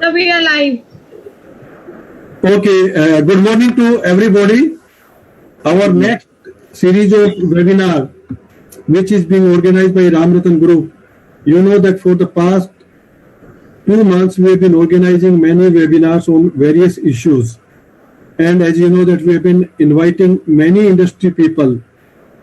No, we are live. Okay, good morning to everybody. Our next series of webinar, which is being organized by Ramratan Group. You know that for the past 2 months, we have been organizing many webinars on various issues. And as you know that we have been inviting many industry people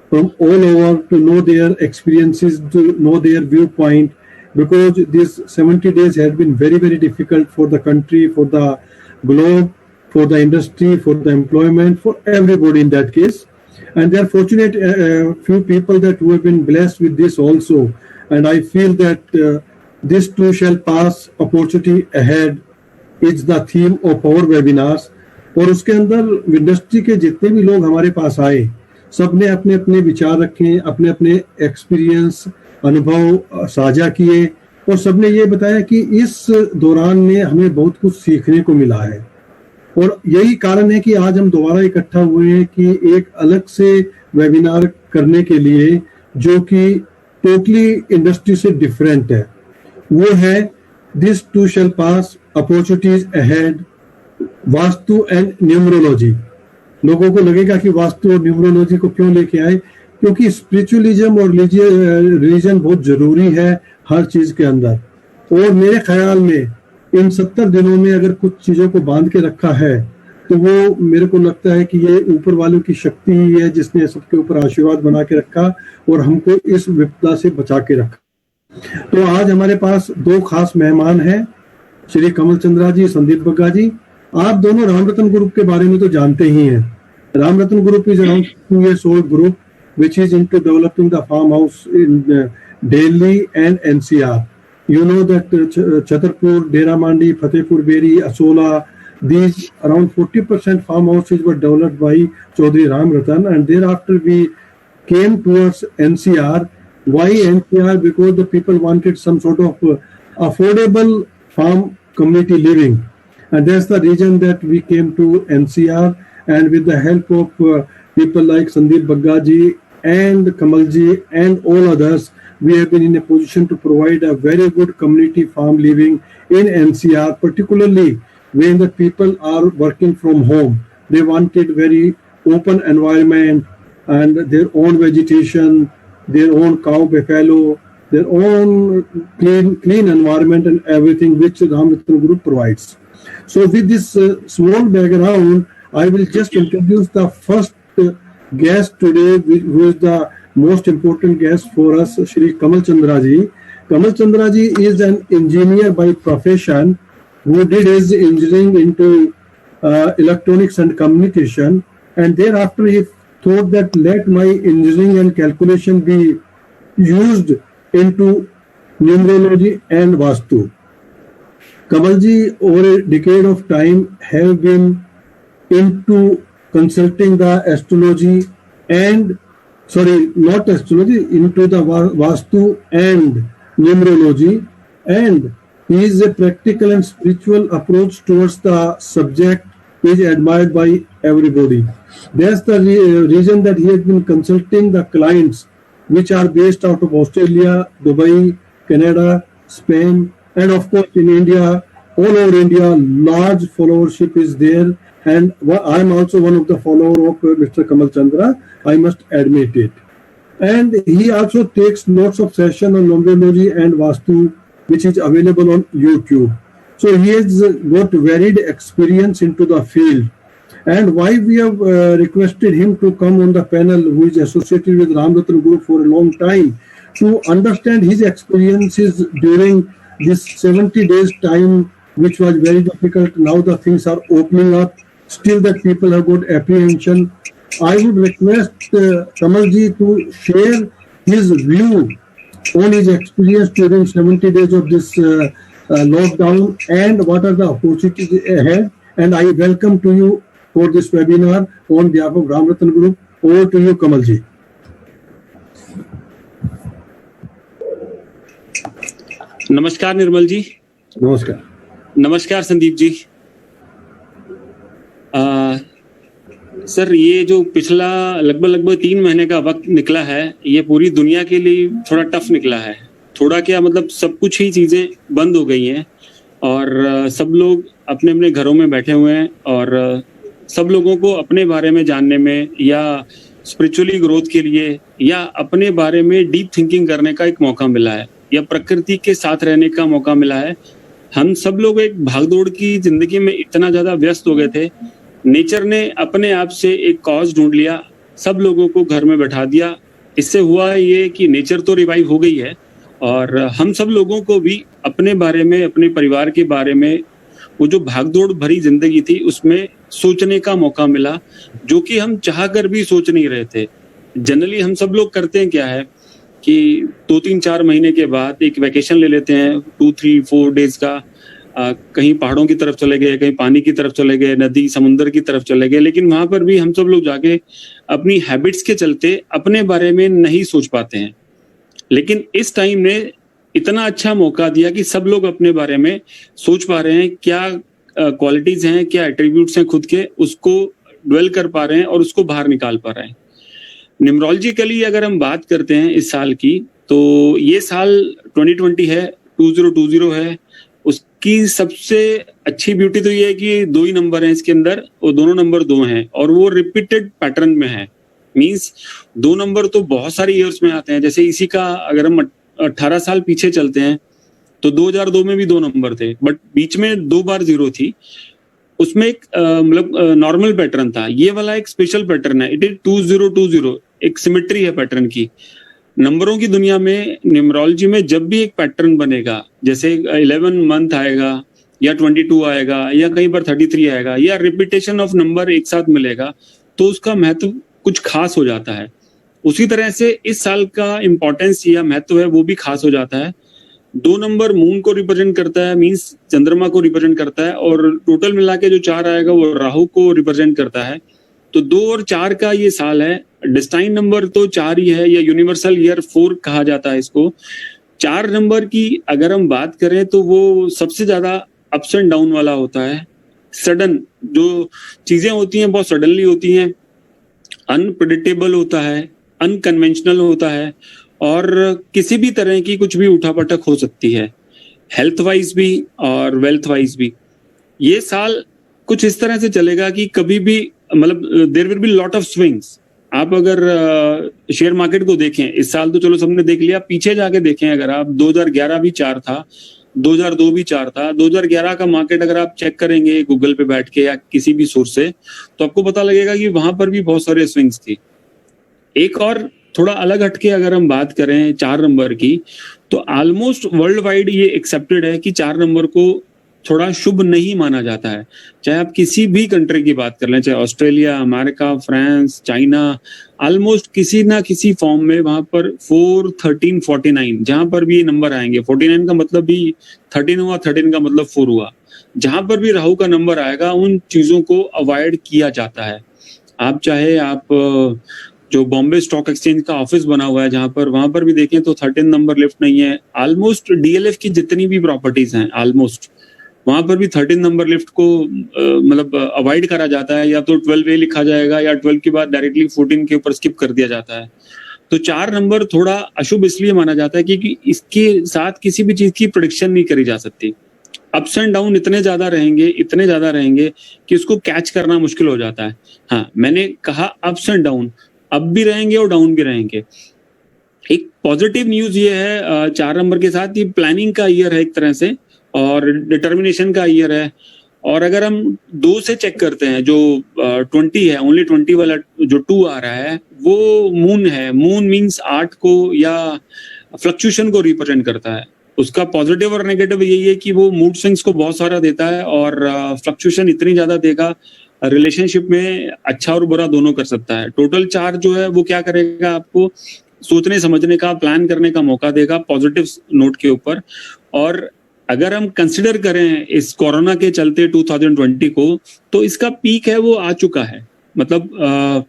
from all over to know their experiences, to know their viewpoint, because these 70 days had been very, very difficult for the country, for the globe, for the industry, for the employment, for everybody in that case. And there are fortunate few people that who have been blessed with this also. And I feel that this too shall pass, opportunity ahead is the theme of our webinars. और उसके अंदर industry के जितने भी लोग हमारे पास आए, सबने अपने अपने विचार रखे, अपने अपने एक्सपीरियंस, अनुभव साझा किए और सबने ये बताया कि इस दौरान में हमें बहुत कुछ सीखने को मिला है। और यही कारण है कि आज हम दोबारा इकट्ठा हुए हैं कि एक अलग से वेबिनार करने के लिए जो कि टोटली इंडस्ट्री से डिफरेंट है। वो है this to shell pass, opportunities ahead, vastu and numerology. लोगों को लगेगा कि वास्तु और न्यूमरोलॉजी को क्यों लेके आए, क्योंकि स्पिरिचुअलिज्म और रिलीजन बहुत जरूरी है हर चीज के अंदर। और मेरे ख्याल में इन 70 दिनों में अगर कुछ चीजों को बांध के रखा है तो वो मेरे को लगता है कि ये ऊपर वालों की शक्ति ही है जिसने सबके ऊपर आशीर्वाद बना के रखा और हमको इस विपदा से बचा के रखा। तो आज हमारे पास दो खास मेहमान हैं, श्री कमल चंद्रा जी, संदीप बग्गा जी। आप दोनों रामरतन ग्रुप के बारे में तो जानते ही हैं। Ramratan Group is around 2 years old group which is into developing the farmhouse in Delhi and NCR. You know that Chhatarpur, Dera Mandi, Fatehpur Beri, Asola, these around 40% farmhouses were developed by Chaudhary Ramratan, and thereafter we came towards NCR. Why NCR? Because the people wanted some sort of affordable farm community living, and that's the reason that we came to NCR. And with the help of people like Sandeep Bagga ji and Kamal ji and all others, we have been in a position to provide a very good community farm living in NCR, particularly when the people are working from home. They wanted very open environment and their own vegetation, their own cow, buffalo, their own clean environment and everything which Ramratan Group provides. So with this small background, I will just introduce the first guest today, who is the most important guest for us, Shri Kamal Chandra ji. Kamal Chandra ji is an engineer by profession who did his engineering into electronics and communication, and thereafter he thought that let my engineering and calculation be used into numerology and Vastu. Kamal ji over a decade of time have been into consulting the astrology and not astrology, into the Vastu and numerology, and he is a practical and spiritual approach towards the subject is admired by everybody. That's the reason that he has been consulting the clients which are based out of Australia, Dubai, Canada, Spain, and of course in India, all over India, large followership is there. And I am also one of the followers of Mr. Kamal Chandra, I must admit it. And he also takes lots of sessions on numerology and Vastu, which is available on YouTube. So he has got varied experience into the field. And why we have requested him to come on the panel, who is associated with Ramratan Group for a long time, to understand his experiences during this 70 days time, which was very difficult. Now the things are opening up. Still that people have got apprehension. I would request Kamal ji to share his view on his experience during 70 days of this lockdown and what are the opportunities ahead. And I welcome to you for this webinar on behalf of Ramratan Group. Over to you, Kamal ji. नमस्कार निर्मल जी। नमस्कार। नमस्कार Sandeep ji. Sir, ये जो पिछला लगभग 3 महीने का वक्त निकला है, ये पूरी दुनिया के लिए थोड़ा टफ निकला है। थोड़ा क्या मतलब सब कुछ ही चीजें बंद हो गई हैं और सब लोग अपने अपने घरों में बैठे हुए हैं और सब लोगों को अपने बारे में जानने में या स्पिरिचुअली ग्रोथ के लिए या अपने बारे में डीप थिंकिंग करने का एक मौका मिला है या प्रकृति के साथ रहने का मौका मिला है। हम सब लोग एक भागदौड़ की जिंदगी में इतना ज्यादा व्यस्त हो गए थे, नेचर ने अपने आप से एक कॉज ढूंढ लिया, सब लोगों को घर में बैठा दिया। इससे हुआ ये कि नेचर तो रिवाइव हो गई है और हम सब लोगों को भी अपने बारे में, अपने परिवार के बारे में, वो जो भागदौड़ भरी जिंदगी थी उसमें सोचने का मौका मिला, जो कि हम चाह कर भी सोच नहीं रहे थे। जनरली हम सब लोग करते हैं क्या है कि 2-3-4 महीने के बाद एक वैकेशन ले लेते हैं 2-3-4 डेज का, कहीं पहाड़ों की तरफ चले गए, कहीं पानी की तरफ चले गए, नदी समुंदर की तरफ चले गए, लेकिन वहां पर भी हम सब लोग जाके अपनी हैबिट्स के चलते अपने बारे में नहीं सोच पाते हैं। लेकिन इस टाइम ने इतना अच्छा मौका दिया कि सब लोग अपने बारे में सोच पा रहे हैं, क्या क्वालिटीज हैं, क्या एट्रीब्यूट्स हैं खुद के, उसको ड्वेल कर पा रहे हैं और उसको बाहर निकाल पा रहे हैं। न्यूमरोलॉजिकली अगर हम बात करते हैं इस साल की, तो ये साल 2020 है, 2020 है। उसकी सबसे अच्छी ब्यूटी तो ये है कि 2 ही नंबर हैं इसके अंदर, और दोनों नंबर 2 हैं और वो रिपीटेड पैटर्न में है। मींस 2 नंबर तो बहुत सारे ईयर्स में आते हैं। जैसे इसी का अगर हम 18 साल पीछे चलते हैं तो 2002 में भी 2 नंबर थे, बट बीच में 2 बार 0 थी। उसमें एक मतलब नॉर्मल पैटर्न था। ये वाला एक स्पेशल पैटर्न है, इट इज 2020, एक सिमेट्री है पैटर्न की। नंबरों की दुनिया में, न्यूमरोलॉजी में जब भी एक पैटर्न बनेगा, जैसे 11 मंथ आएगा या 22 आएगा या कहीं पर 33 आएगा या रिपीटेशन ऑफ नंबर एक साथ मिलेगा, तो उसका महत्व कुछ खास हो जाता है। उसी तरह से इस साल का इंपॉर्टेंस या महत्व है वो भी खास हो जाता है। 2 नंबर मून को रिप्रेजेंट करता है, मींस चंद्रमा को रिप्रेजेंट करता है, और टोटल मिला के जो 4 आएगा वो राहु को रिप्रेजेंट करता है। तो 2 और 4 का ये साल है। डिस्टाइन नंबर तो 4 ही है, या यूनिवर्सल ईयर 4 कहा जाता है इसको। 4 नंबर की अगर हम बात करें तो वो सबसे ज्यादा अप्स एंड डाउन वाला होता है। सडन जो चीजें होती हैं बहुत सडनली होती हैं, अनप्रेडिक्टेबल होता है, अनकन्वेंशनल होता है, और किसी भी तरह की कुछ भी उठापटक हो सकती है, हेल्थ वाइज भी और वेल्थ वाइज भी। ये साल कुछ इस तरह से चलेगा कि कभी भी मतलब there will be lot of swings. आप अगर शेयर मार्केट को देखें, इस साल तो चलो सबने देख लिया, पीछे जाके देखें अगर आप, 2011 भी 4 था, 2002 भी 4 था। 2011 का मार्केट अगर आप चेक करेंगे गूगल पे बैठ के या किसी भी सोर्स से, तो आपको पता लगेगा कि वहां पर भी बहुत सारे स्विंग्स थी। एक और थोड़ा अलग हटके अगर हम बात करें 4 नंबर की, तो ऑलमोस्ट वर्ल्ड वाइड ये एक्सेप्टेड है कि 4 नंबर को थोड़ा शुभ नहीं माना जाता है। चाहे आप किसी भी कंट्री की बात कर लें, चाहे Australia, America, France, China, almost किसी ना किसी फॉर्म में वहां पर 4, 13, 49 जहां पर भी ये नंबर आएंगे, 49 का मतलब भी 13 हुआ, 13 का मतलब 4 हुआ, जहां पर भी राहु का नंबर आएगा उन चीजों को अवॉइड किया जाता है। आप चाहे आप जो बॉम्बे स्टॉक एक्सचेंज का ऑफिस बना हुआ है जहां पर, वहां पर भी देखें तो 13 नंबर लिफ्ट नहीं है। ऑलमोस्ट डीएलएफ की जितनी भी प्रॉपर्टीज हैं ऑलमोस्ट, वहां पर भी 13 नंबर लिफ्ट को मतलब अवॉइड करा जाता है, या तो 12A लिखा जाएगा या 12 के बाद डायरेक्टली 14 के ऊपर स्किप कर दिया जाता है। तो 4 नंबर थोड़ा अशुभ इसलिए माना जाता है क्योंकि इसके साथ किसी भी चीज की प्रेडिक्शन नहीं करी जा सकती। अप्स एंड डाउन इतने ज्यादा रहेंगे कि उसको कैच करना मुश्किल हो जाता है। हाँ, मैंने कहा अप्स एंड डाउन, अप भी रहेंगे और डाउन भी रहेंगे। एक पॉजिटिव न्यूज ये है 4 नंबर के साथ, ये प्लानिंग का ईयर है एक तरह से और डिटर्मिनेशन का ईयर है। और अगर हम 2 से चेक करते हैं, जो 20 है, ओनली 20 वाला जो 2 आ रहा है वो मून है। मून मीन्स आर्ट को या फ्लक्चुएशन को रिप्रेजेंट करता है। उसका पॉजिटिव और नेगेटिव यही है कि वो मूड स्विंग्स को बहुत सारा देता है और फ्लक्चुएशन इतनी ज्यादा देगा, रिलेशनशिप में अच्छा और बुरा दोनों कर सकता है। टोटल 4 जो है वो क्या करेगा, आपको सोचने समझने का, प्लान करने का मौका देगा पॉजिटिव नोट के ऊपर। और अगर हम कंसिडर करें इस कोरोना के चलते 2020 को, तो इसका पीक है वो आ चुका है। मतलब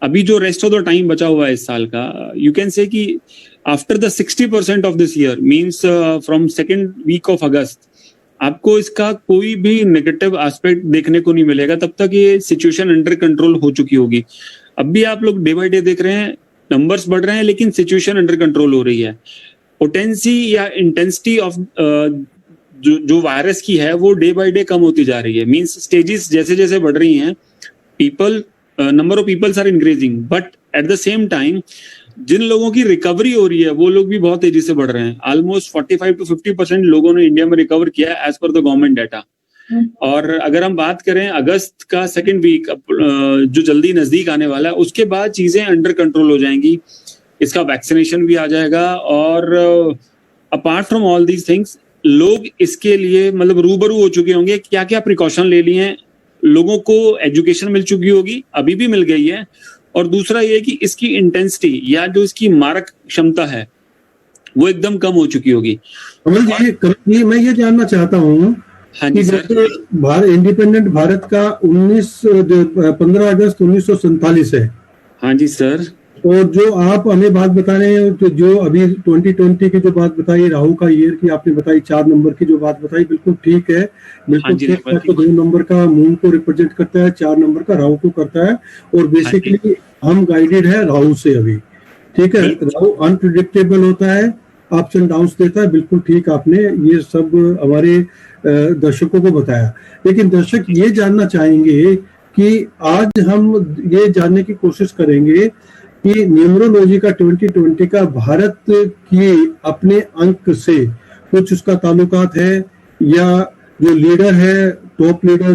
अभी जो रेस्ट ऑफ द टाइम बचा हुआ है इस साल का, यू कैन से कि after the 60% of this year means from 2nd week of August, आपको इसका कोई भी नेगेटिव एस्पेक्ट देखने को नहीं मिलेगा। तब तक ये सिचुएशन अंडर कंट्रोल हो चुकी होगी। अब भी आप लोग डे बाय डे देख रहे हैं, नंबर्स बढ़ रहे हैं लेकिन सिचुएशन अंडर कंट्रोल हो रही है। पोटेंसी या इंटेंसिटी ऑफ जो वायरस की है वो डे बाय डे कम होती जा रही है। मींस स्टेजेस जैसे जैसे बढ़ रही हैं, people number of peoples are increasing, but at the same time जिन लोगों की रिकवरी हो रही है वो लोग भी बहुत तेजी से बढ़ रहे हैं। ऑलमोस्ट 45 to 50% लोगों ने इंडिया में रिकवर किया as per the government data. और अगर हम बात करें अगस्त का सेकेंड वीक जो जल्दी नजदीक आने वाला है, उसके बाद चीजें अंडर कंट्रोल हो जाएंगी, इसका वैक्सीनेशन भी आ जाएगा। और apart from all these things, लोग इसके लिए मतलब रूबरू हो चुके होंगे, क्या क्या प्रिकॉशन ले लिए हैं, लोगों को एजुकेशन मिल चुकी होगी, अभी भी मिल गई है। और दूसरा ये कि इसकी इंटेंसिटी या जो इसकी मारक क्षमता है वो एकदम कम हो चुकी होगी। कमल जी, मैं ये जानना चाहता हूँ हाँ जी सर। इंडिपेंडेंट भारत का 15 अगस्त 1947 है। हाँ जी सर। और जो आप हमें बात बता रहे हैं, तो जो अभी 2020 की जो बात बताई, राहु का ईयर की आपने बताई, 4 नंबर की जो बात बताई, बिल्कुल ठीक है, बिल्कुल ठीक है। तो 2 नंबर का मून को रिप्रेजेंट करता है, 4 नंबर का राहु को करता है। और बेसिकली हम गाइडेड है राहु से अभी, ठीक है। राहु अनप्रिडिक्टेबल होता है, अप्स एंड डाउन्स देता है, बिल्कुल ठीक आपने ये सब हमारे दर्शकों को बताया। लेकिन दर्शक ये जानना चाहेंगे कि आज हम ये जानने की कोशिश करेंगे कि न्यूमरोलॉजी का 2020 का भारत की अपने अंक से कुछ उसका ताल्लुकात है, या जो लीडर है, टॉप लीडर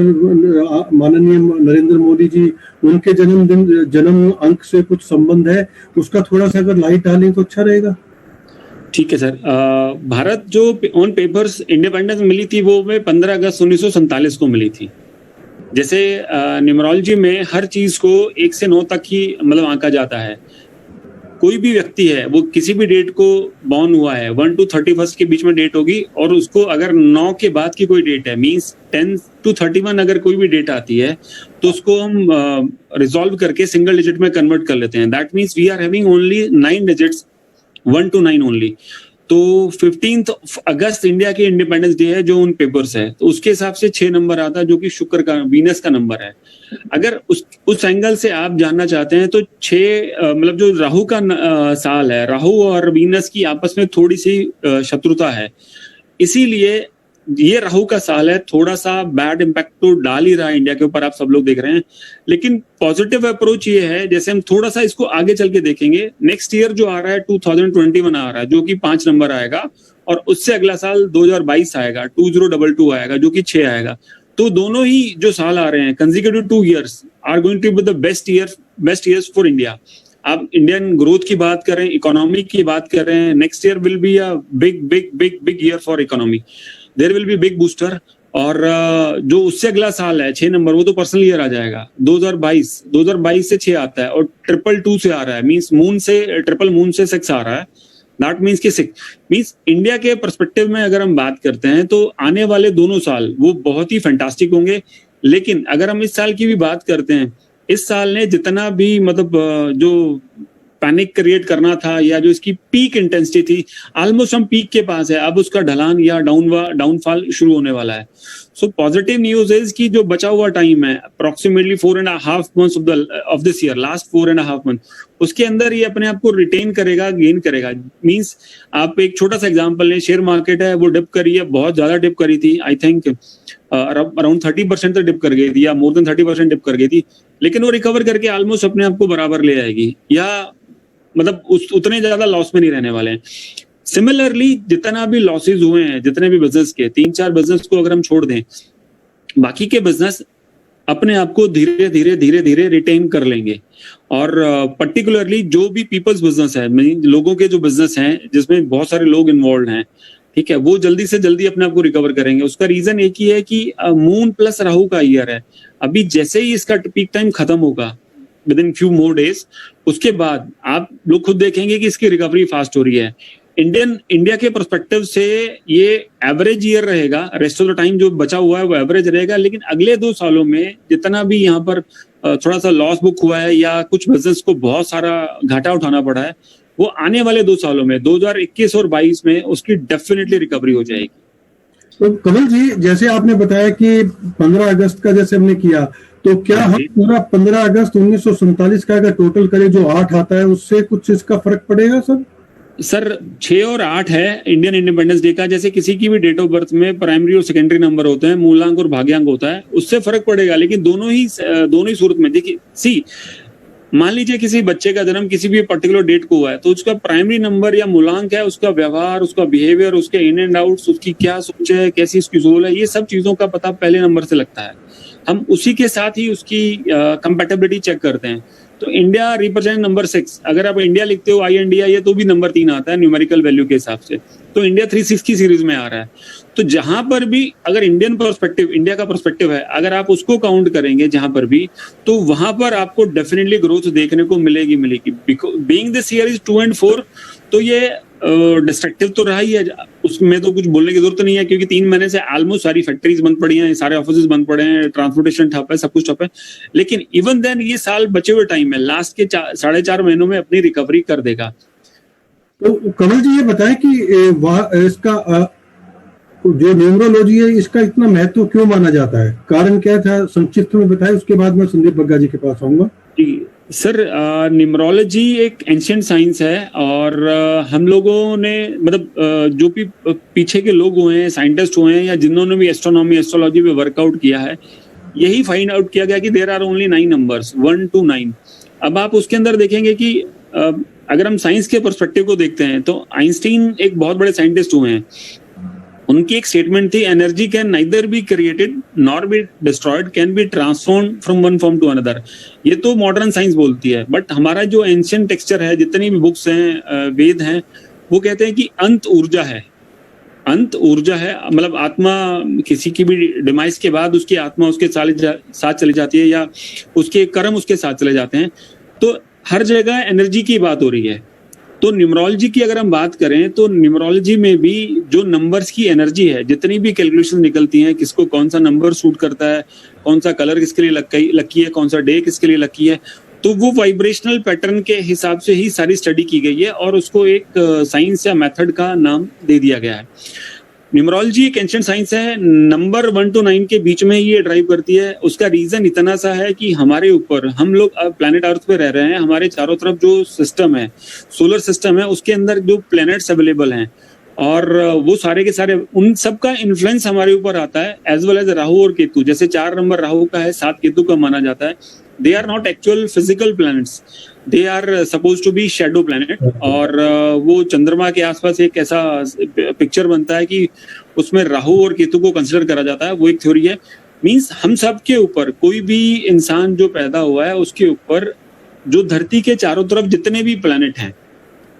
माननीय नरेंद्र मोदी जी, उनके जन्म अंक से कुछ संबंध है, उसका थोड़ा सा अगर लाइट डालें तो अच्छा रहेगा। ठीक है सर। भारत जो ऑन पेपर्स इंडिपेंडेंस मिली थी वो में 15 अगस्त 1947 को मिली थी। जैसे न्यूमरोलॉजी में हर चीज को 1 से 9 तक ही मतलब आंका जाता है। कोई भी व्यक्ति है वो किसी भी डेट को बॉर्न हुआ है, 1 to 31 के बीच में डेट होगी, और उसको अगर 9 के बाद की कोई डेट है, मींस 10 to 31 अगर कोई भी डेट आती है तो उसको हम रिजॉल्व करके सिंगल डिजिट में कन्वर्ट कर लेते हैं। That means we are having only 9 digits, 1 to 9 only. तो 15 अगस्त इंडिया के इंडिपेंडेंस डे है जो उन पेपर्स है, तो उसके हिसाब से 6 नंबर आता है जो कि शुक्र का, वीनस का नंबर है। अगर उस एंगल से आप जानना चाहते हैं तो 6 मतलब जो राहु का साल है, राहु और वीनस की आपस में थोड़ी सी शत्रुता है, इसीलिए ये राहु का साल है। थोड़ा सा बैड इम्पैक्ट तो डाल ही रहा है इंडिया के ऊपर, आप सब लोग देख रहे हैं। लेकिन पॉजिटिव अप्रोच ये है, जैसे हम थोड़ा सा इसको आगे चल के देखेंगे, नेक्स्ट ईयर जो आ रहा है 2021 आ रहा है जो कि 5 नंबर आएगा, और उससे अगला साल 2022 आएगा, 2022 आएगा जो कि 6 आएगा। तो दोनों ही जो साल आ रहे हैं, consecutive 2 years are going to be the best years for India. आप इंडियन ग्रोथ की बात करें, इकोनॉमी की बात कर रहे हैं, next year will be a big big big big year for economy. There will be big booster. और जो उससे अगला साल है 6 नंबर, वो तो पर्सनल ईयर आ जाएगा 2022 से 6 आता है, और 222 से आ रहा है, मींस मून से ट्रिपल मून से 6 आ रहा है। दैट मीन्स कि 6 मीन्स इंडिया के पर्सपेक्टिव में अगर हम बात करते हैं तो आने वाले दोनों साल वो बहुत ही फैंटास्टिक होंगे। लेकिन अगर हम इस साल की भी बात करते हैं, इस साल ने जितना भी मतलब जो पैनिक क्रिएट करना था या जो इसकी पीक इंटेंसिटी थी, ऑलमोस्ट हम पीक के पास है। अब उसका ढलान या डाउनफॉल शुरू होने वाला है। सो पॉजिटिव न्यूज इज कि जो बचा हुआ टाइम है, approximately 4.5 months of this year, last 4.5 months, उसके अंदर ये अपने आप को रिटेन करेगा, गेन करेगा। मींस आप एक छोटा सा एग्जांपल लें, शेयर मार्केट है वो डिप करी है, बहुत ज्यादा डिप करी थी, आई थिंक अराउंड 30% तक डिप कर गई थी, या मोर देन 30% डिप कर गई थी, लेकिन वो रिकवर करके ऑलमोस्ट अपने आप को बराबर ले आएगी, या मतलब उतने ज्यादा लॉस में नहीं रहने वाले हैं। सिमिलरली जितना भी लॉसेज हुए हैं, जितने भी बिजनेस के 3-4 बिजनेस को अगर हम छोड़ दें, बाकी के बिजनेस अपने आप को धीरे धीरे रिटेन कर लेंगे। और पर्टिकुलरली जो भी पीपल्स बिजनेस है, लोगों के जो बिजनेस हैं जिसमें बहुत सारे लोग इन्वॉल्व हैं, ठीक है, वो जल्दी से जल्दी अपने आप को रिकवर करेंगे। उसका रीजन एक ही है कि मून प्लस राहु का ईयर है। अभी जैसे ही इसका पीक टाइम खत्म होगा, with in few more days, उसके बाद आप लोग खुद देखेंगे कि इसकी रिकवरी फास्ट हो रही है। इंडिया के पर्सपेक्टिव से ये एवरेज ईयर रहेगा, रेस्ट ऑफ द टाइम जो बचा हुआ है वो एवरेज रहेगा। लेकिन अगले 2 सालों में जितना भी यहाँ पर थोड़ा सा लॉस बुक हुआ है या कुछ बिजनेस को बहुत सारा घाटा उठाना पड़ा है, वो आने वाले 2 सालों में 2021 और 22 में उसकी डेफिनेटली रिकवरी हो जाएगी। तो कमल जी, जैसे आपने बताया कि 15 अगस्त का जैसे हमने किया, तो क्या हम पूरा 15 अगस्त 1947 का अगर टोटल करें, जो 8 आता है, उससे कुछ इसका फर्क पड़ेगा सर? सर 6 और 8 है इंडियन इंडिपेंडेंस डे का। जैसे किसी की भी डेट ऑफ बर्थ में प्राइमरी और सेकेंडरी नंबर होते हैं, मूलांक और भाग्यांक होता है, उससे फर्क पड़ेगा। लेकिन दोनों ही सूरत में देखिए, सी मान लीजिए किसी बच्चे का जन्म किसी भी पर्टिकुलर डेट को हुआ है, तो उसका प्राइमरी नंबर या मूलांक है, उसका व्यवहार, उसका बिहेवियर, उसके इन एंड आउट्स, उसकी क्या सोच है, कैसी उसकी सोल है, ये सब चीजों का पता पहले नंबर से लगता है। हम उसी के साथ ही उसकी कंपैटिबिलिटी चेक करते हैं। तो इंडिया रिप्रेजेंट नंबर 6। अगर आप इंडिया लिखते हो INDIA, ये तो भी नंबर 3 आता है न्यूमेरिकल वैल्यू के हिसाब से। तो इंडिया 3-6 की सीरीज में आ रहा है। तो जहां पर भी अगर इंडियन पर्सपेक्टिव, इंडिया का पर्सपेक्टिव है, अगर आप उसको काउंट करेंगे जहां पर भी, तो वहां पर आपको डेफिनेटली ग्रोथ देखने को मिलेगी। Being this year is 2 and 4, तो ये डिस्ट्रक्टिव तो रहा ही है, उसमें तो कुछ बोलने की जरूरत नहीं है, क्योंकि 3 महीने से ऑलमोस्ट सारी फैक्ट्रीज बंद पड़ी हैं, सारे ऑफिस बंद पड़े हैं, ट्रांसपोर्टेशन ठप है, सब कुछ ठप है। लेकिन इवन देन ये साल बचे हुए टाइम में, लास्ट के 4.5 महीनों में अपनी रिकवरी कर देगा। तो कमल जी ये बताएं कि इसका जो न्यूमरोलॉजी है, इसका इतना महत्व क्यों माना जाता है? कारण क्या था, संक्षिप्त में बताएं, उसके बाद मैं संदीप बग्गा जी के पास आऊंगा। जी सर, न्यूमरोलॉजी एक एंशिएंट साइंस है, और हम लोगों ने मतलब जो भी पीछे के लोग हुए हैं, साइंटिस्ट हुए हैं, या जिन्होंने भी एस्ट्रोनॉमी, एस्ट्रोलॉजी पे वर्कआउट किया है, यही फाइंड आउट किया गया कि there are only 9 numbers, 1 to 9। अब आप उसके अंदर देखेंगे कि अगर हम साइंस के पर्सपेक्टिव को देखते हैं, तो आइंस्टीन एक बहुत बड़े साइंटिस्ट हुए हैं। उनकी एक स्टेटमेंट थी, energy can neither be created nor be destroyed, can be transformed from one form to another. ये तो मॉडर्न साइंस बोलती है, बट हमारा जो एंशिएंट टेक्सचर है, जितनी भी बुक्स हैं, वेद हैं, वो कहते हैं कि अंत ऊर्जा है। अंत ऊर्जा है, मतलब आत्मा किसी की भी डिमाइस के बाद उसकी आत्मा उसके साथ चली जाती है, या उसके कर्म उसके साथ चले जाते हैं। तो हर जगह एनर्जी की बात हो रही है। तो न्यूमरोलॉजी की अगर हम बात करें, तो न्यूमरोलॉजी में भी जो नंबर्स की एनर्जी है, जितनी भी कैलकुलेशन निकलती हैं, किसको कौन सा नंबर सूट करता है, कौन सा कलर किसके लिए लकी है, कौन सा डे किसके लिए लकी है, तो वो वाइब्रेशनल पैटर्न के हिसाब से ही सारी स्टडी की गई है, और उसको एक साइंस या मेथड का नाम दे दिया गया है। न्यूमरोलॉजी एक एंशिएंट साइंस है, नंबर 1 to 9 के बीच में ही ये ड्राइव करती है। उसका रीजन इतना सा है कि हमारे ऊपर, हम लोग अब प्लेनेट अर्थ पे रह रहे हैं, हमारे चारों तरफ जो सिस्टम है, सोलर सिस्टम है, उसके अंदर जो प्लैनेट्स अवेलेबल हैं, और वो सारे के सारे, उन सब का इन्फ्लुएंस हमारे ऊपर आता है, एज वेल एज राहु और केतु। जैसे 4 नंबर राहु का है, 7 केतु का माना जाता है। They are not actual physical planets, they are suppose to be shadow planet. और वो चंद्रमा के आसपास एक ऐसा पिक्चर बनता है कि उसमें राहु और केतु को कंसिडर करा जाता है। वो एक थ्योरी है। मींस हम सब के ऊपर, कोई भी इंसान जो पैदा हुआ है, उसके ऊपर जो धरती के चारों तरफ जितने भी प्लैनेट हैं,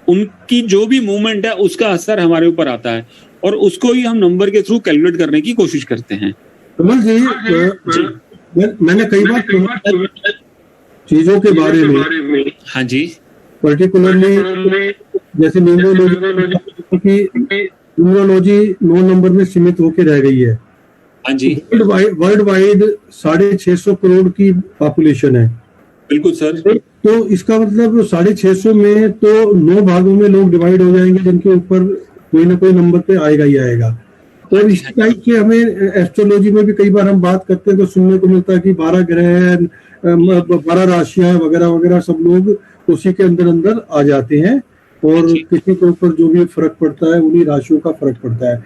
उनकी जो भी मूवमेंट है, उसका असर हमारे ऊपर आता है, और उसको ही हम नंबर के थ्रू कैलकुलेट करने की कोशिश करते हैं। कमल जी, मैंने कई बार चीजों के बारे में, हाँ जी, पर्टिकुलरली जैसे न्यूमरोलॉजी 9 नंबर में सीमित होकर रह गई है। हाँ जी, वर्ल्ड वाइड 650 करोड़ की पॉपुलेशन है। बिल्कुल सर। तो इसका मतलब 650 में तो 9 भागों में लोग डिवाइड हो जाएंगे, जिनके ऊपर कोई ना कोई नंबर पे आएगा ही आएगा। तो इस टाइप के हमें एस्ट्रोलॉजी में भी कई बार हम बात करते हैं तो सुनने को मिलता है कि 12 ग्रह, 12 राशियां वगैरह वगैरह, सब लोग उसी के अंदर अंदर आ जाते हैं, और किसी के ऊपर जो भी फर्क पड़ता है, उन्हीं राशियों का फर्क पड़ता है।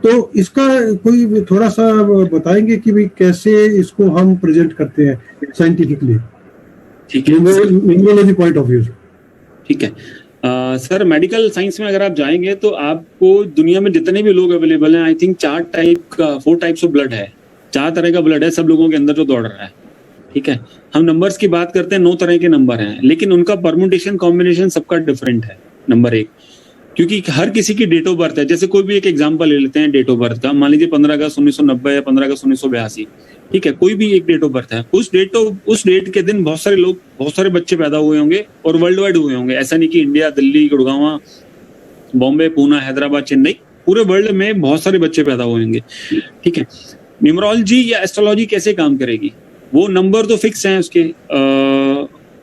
तो इसका कोई थोड़ा सा बताएंगे कि भाई कैसे इसको हम प्रेजेंट करते हैं साइंटिफिकली, ठीक है, न्यूमरोलॉजी पॉइंट ऑफ व्यू। ठीक है सर, मेडिकल साइंस में अगर आप जाएंगे तो आपको दुनिया में जितने भी लोग अवेलेबल हैं, I think 4 types of blood है, 4 तरह का ब्लड है सब लोगों के अंदर जो दौड़ रहा है। ठीक है, हम नंबर्स की बात करते हैं, 9 तरह के नंबर हैं, लेकिन उनका परम्यूटेशन कॉम्बिनेशन सबका डिफरेंट है। नंबर 1, क्योंकि हर किसी की डेट ऑफ बर्थ है। जैसे कोई भी एक एग्जांपल ले लेते हैं डेट ऑफ बर्थ का, मान लीजिए 15 अगस्त 1990 या 15 अगस्त 1982, ठीक है, कोई भी एक डेट ऑफ बर्थ है। उस डेट के दिन बहुत सारे लोग, बहुत सारे बच्चे पैदा हुए होंगे, और वर्ल्ड वाइड हुए होंगे। ऐसा नहीं कि इंडिया, दिल्ली, गुड़गांव, बॉम्बे, पूना, हैदराबाद, चेन्नई, पूरे वर्ल्ड में बहुत सारे बच्चे पैदा हुए होंगे। ठीक है, न्यूमरोलॉजी या एस्ट्रोलॉजी कैसे काम करेगी? वो नंबर तो फिक्स हैं उसके,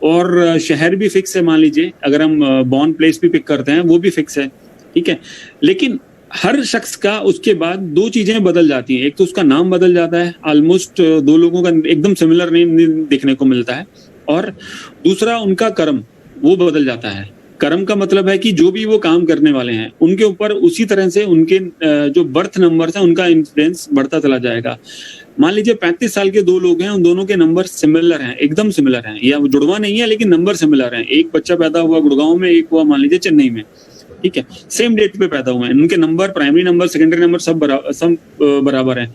और शहर भी फिक्स है। मान लीजिए अगर हम बॉर्न प्लेस भी पिक करते हैं, वो भी फिक्स है। ठीक है, लेकिन हर शख्स का उसके बाद 2 चीजें बदल जाती हैं। एक तो उसका नाम बदल जाता है, ऑलमोस्ट 2 लोगों का एकदम सिमिलर नेम देखने को मिलता है, और दूसरा उनका कर्म वो बदल जाता है। कर्म का मतलब है कि जो भी वो काम करने वाले हैं उनके ऊपर उसी तरह से उनके जो बर्थ नंबर है उनका इन्फ्लुएंस बढ़ता चला जाएगा। मान लीजिए 35 साल के दो लोग हैं, उन दोनों के नंबर सिमिलर हैं, एकदम सिमिलर हैं, या जुड़वा नहीं है लेकिन नंबर सिमिलर हैं। एक बच्चा पैदा हुआ गुड़गांव में, एक हुआ मान लीजिए चेन्नई में, ठीक है, सेम डेट पे पैदा हुए हैं, उनके number, primary number, secondary number सब बराबर हैं।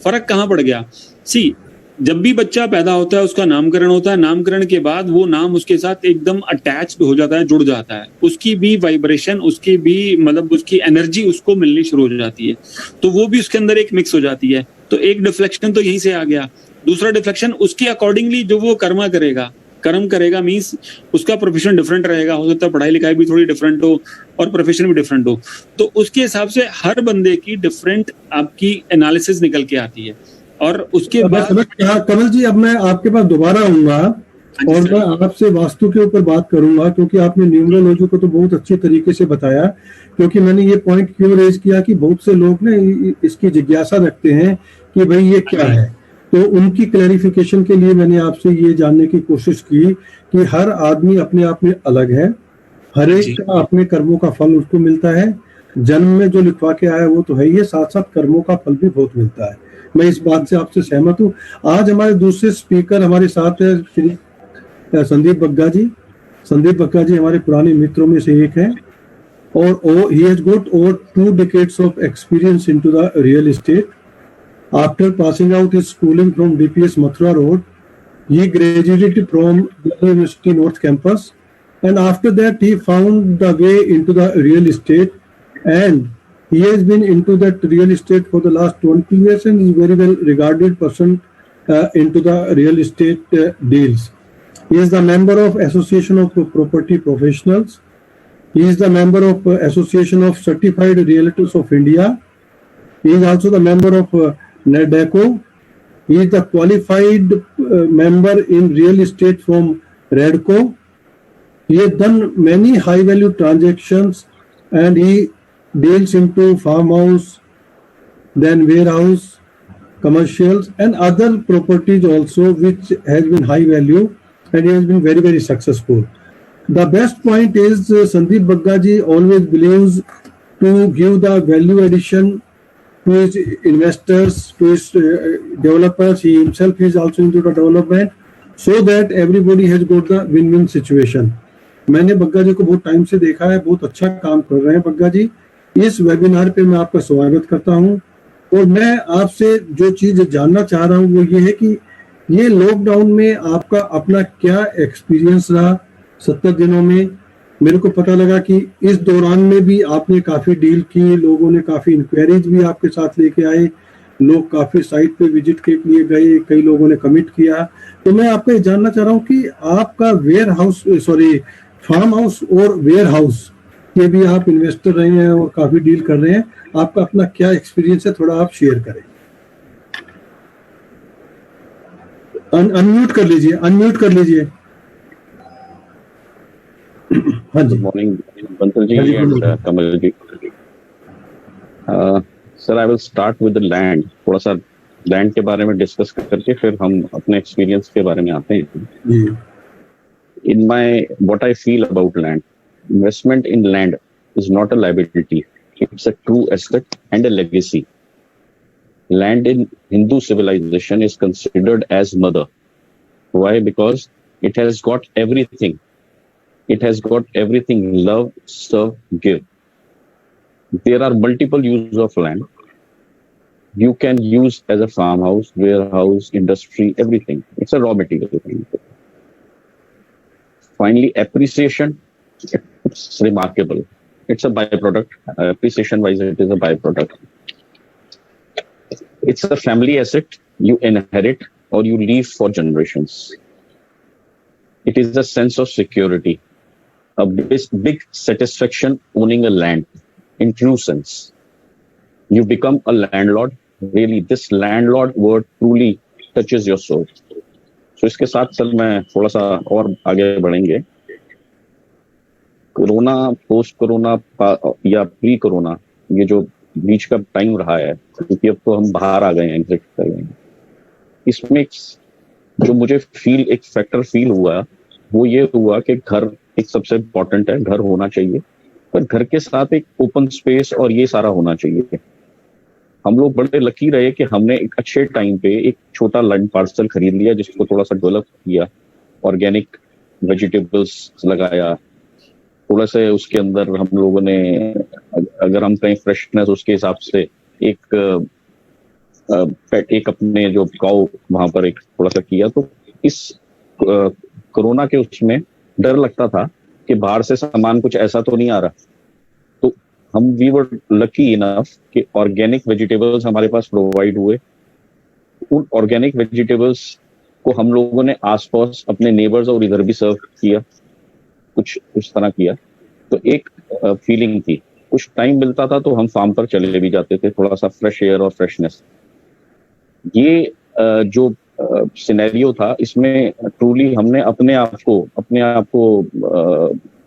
फर्क कहाँ पड़ गया? सी, जब भी बच्चा पैदा होता है उसका नामकरण होता है, नामकरण के बाद वो नाम उसके साथ एकदम अटैच्ड हो जाता है, जुड़ जाता है, उसकी भी वाइब्रेशन, उसकी भी मतलब उसकी एनर्जी उसको मिलनी शुरू हो जाती है, तो वो भी उसके अंदर एक मिक्स हो जाती है। तो एक डिफ्लेक्शन तो यहीं से आ गया। दूसरा डिफ्लेक्शन, उसके अकॉर्डिंगली जो वो कर्म करेगा मीन्स उसका प्रोफेशन डिफरेंट रहेगा, हो सकता है पढ़ाई लिखाई भी थोड़ी डिफरेंट हो और प्रोफेशन भी डिफरेंट हो, तो उसके हिसाब से हर बंदे की डिफरेंट आपकी एनालिसिस निकल के आती है। और उसके बाद कमल जी, अब मैं आपके पास दोबारा आऊंगा और मैं आपसे वास्तु के ऊपर बात करूंगा, क्योंकि आपने न्यूमरोलॉजी को तो बहुत अच्छी तरीके से बताया। क्योंकि मैंने ये पॉइंट क्यों रेज किया कि बहुत से लोग ना इसकी जिज्ञासा रखते हैं कि भाई ये क्या है, तो उनकी क्लैरिफिकेशन के लिए मैंने आपसे ये जानने की कोशिश की कि हर आदमी अपने आप में अलग है, हर एक का अपने कर्मों का फल उसको मिलता है। जन्म में जो लिखवा के आया वो तो है ही, साथ साथ कर्मों का फल भी बहुत मिलता है। मैं इस बात से आपसे सहमत हूँ। आज हमारे दूसरे स्पीकर हमारे साथ है श्री संदीप बग्गा जी। संदीप बग्गा जी हमारे पुराने मित्रों में से एक हैं और he has got over 2 decades of experience into the real estate. After passing out his schooling from DPS Mathura Road, he graduated from the University North Campus, and after that he found the way into the real estate, and he has been into that real estate for the last 20 years and is very well regarded person into the real estate deals. He is the member of Association of Property Professionals. He is the member of Association of Certified Realtors of India. He is also the member of NADECO. He is the qualified member in real estate from REDCO. He has done many high value transactions and he deals into farmhouse, then warehouse, commercials and other properties also, which has been high value and he has been very, very successful. The best point is Sandeep Bagga ji always believes to give the value addition to his investors, to his developers. He himself is also into the development, so that everybody has got the win-win situation. मैंने बग्गा जी को बहुत time से देखा है, बहुत अच्छा काम कर रहे हैं बग्गा जी। इस वेबिनार पे मैं आपका स्वागत करता हूं और मैं आपसे जो चीज जानना चाह रहा हूं वो ये है कि ये लॉकडाउन में आपका अपना क्या एक्सपीरियंस रहा 70 दिनों में। मेरे को पता लगा कि इस दौरान में भी आपने काफी डील की, लोगों ने काफी इंक्वायरीज भी आपके साथ लेके आए, लोग काफी साइट पे विजिट के लिए गए, कई लोगों ने कमिट किया। तो मैं आपको ये जानना चाह रहा हूँ कि आपका फार्म हाउस और वेयर हाउस के भी आप इन्वेस्टर रहे हैं और काफी डील कर रहे हैं, आपका अपना क्या एक्सपीरियंस है, थोड़ा आप शेयर करें। अनम्यूट कर लीजिए। हाँ जी। Good morning Bansal ji and Kamal ji. Sir I will start with the land. थोड़ा सा लैंड के बारे में डिस्कस करके फिर हम अपने एक्सपीरियंस के बारे में आते हैं। In what I feel about land, investment in land is not a liability. It's a true asset and a legacy. Land in Hindu civilization is considered as mother. Why? Because it has got everything. It has got everything: love, serve, give. There are multiple uses of land. You can use as a farmhouse, warehouse, industry, everything. It's a raw material. Finally, appreciation, it's remarkable. It's a byproduct. Appreciation wise, it is a byproduct. It's a family asset you inherit or you leave for generations. It is a sense of security, a big satisfaction owning a land in true sense. You become a landlord. Really, this landlord word truly touches your soul. तो इसके साथ sir मैं थोड़ा सा और आगे बढ़ेंगे। Corona, post corona या प्री कोरोना, ये जो बीच का टाइम रहा है, क्योंकि अब तो हम बाहर आ गए हैं, एग्जिट कर गए हैं, इसमें जो मुझे एक फैक्टर फील हुआ वो ये हुआ कि घर एक सबसे इम्पोर्टेंट है, घर होना चाहिए, पर घर के साथ एक ओपन स्पेस और ये सारा होना चाहिए। हम लोग बड़े लकी रहे कि हमने एक अच्छे टाइम पे एक छोटा लैंड पार्सल खरीद लिया, जिसको थोड़ा सा डेवलप किया, ऑर्गेनिक वेजिटेबल्स लगाया, थोड़ा सा उसके अंदर हम लोगों ने, अगर हम कहीं फ्रेशनेस उसके हिसाब से एक पेट, एक अपने जो काऊ वहां पर एक थोड़ा सा किया। तो इस कोरोना के उसमें डर लगता था कि बाहर से सामान कुछ ऐसा तो नहीं आ रहा, तो हम वी वर लकी इनफ कि ऑर्गेनिक वेजिटेबल्स हमारे पास प्रोवाइड हुए। उन ऑर्गेनिक वेजिटेबल्स को हम लोगों ने आसपास अपने नेबर्स और इधर भी सर्व किया, कुछ उस तरह किया। तो एक फीलिंग थी, कुछ टाइम मिलता था तो हम फार्म पर चले भी जाते थे, थोड़ा सा फ्रेश एयर और फ्रेशनेस। ये जो सिनेरियो था, इसमें ट्रूली हमने अपने आप को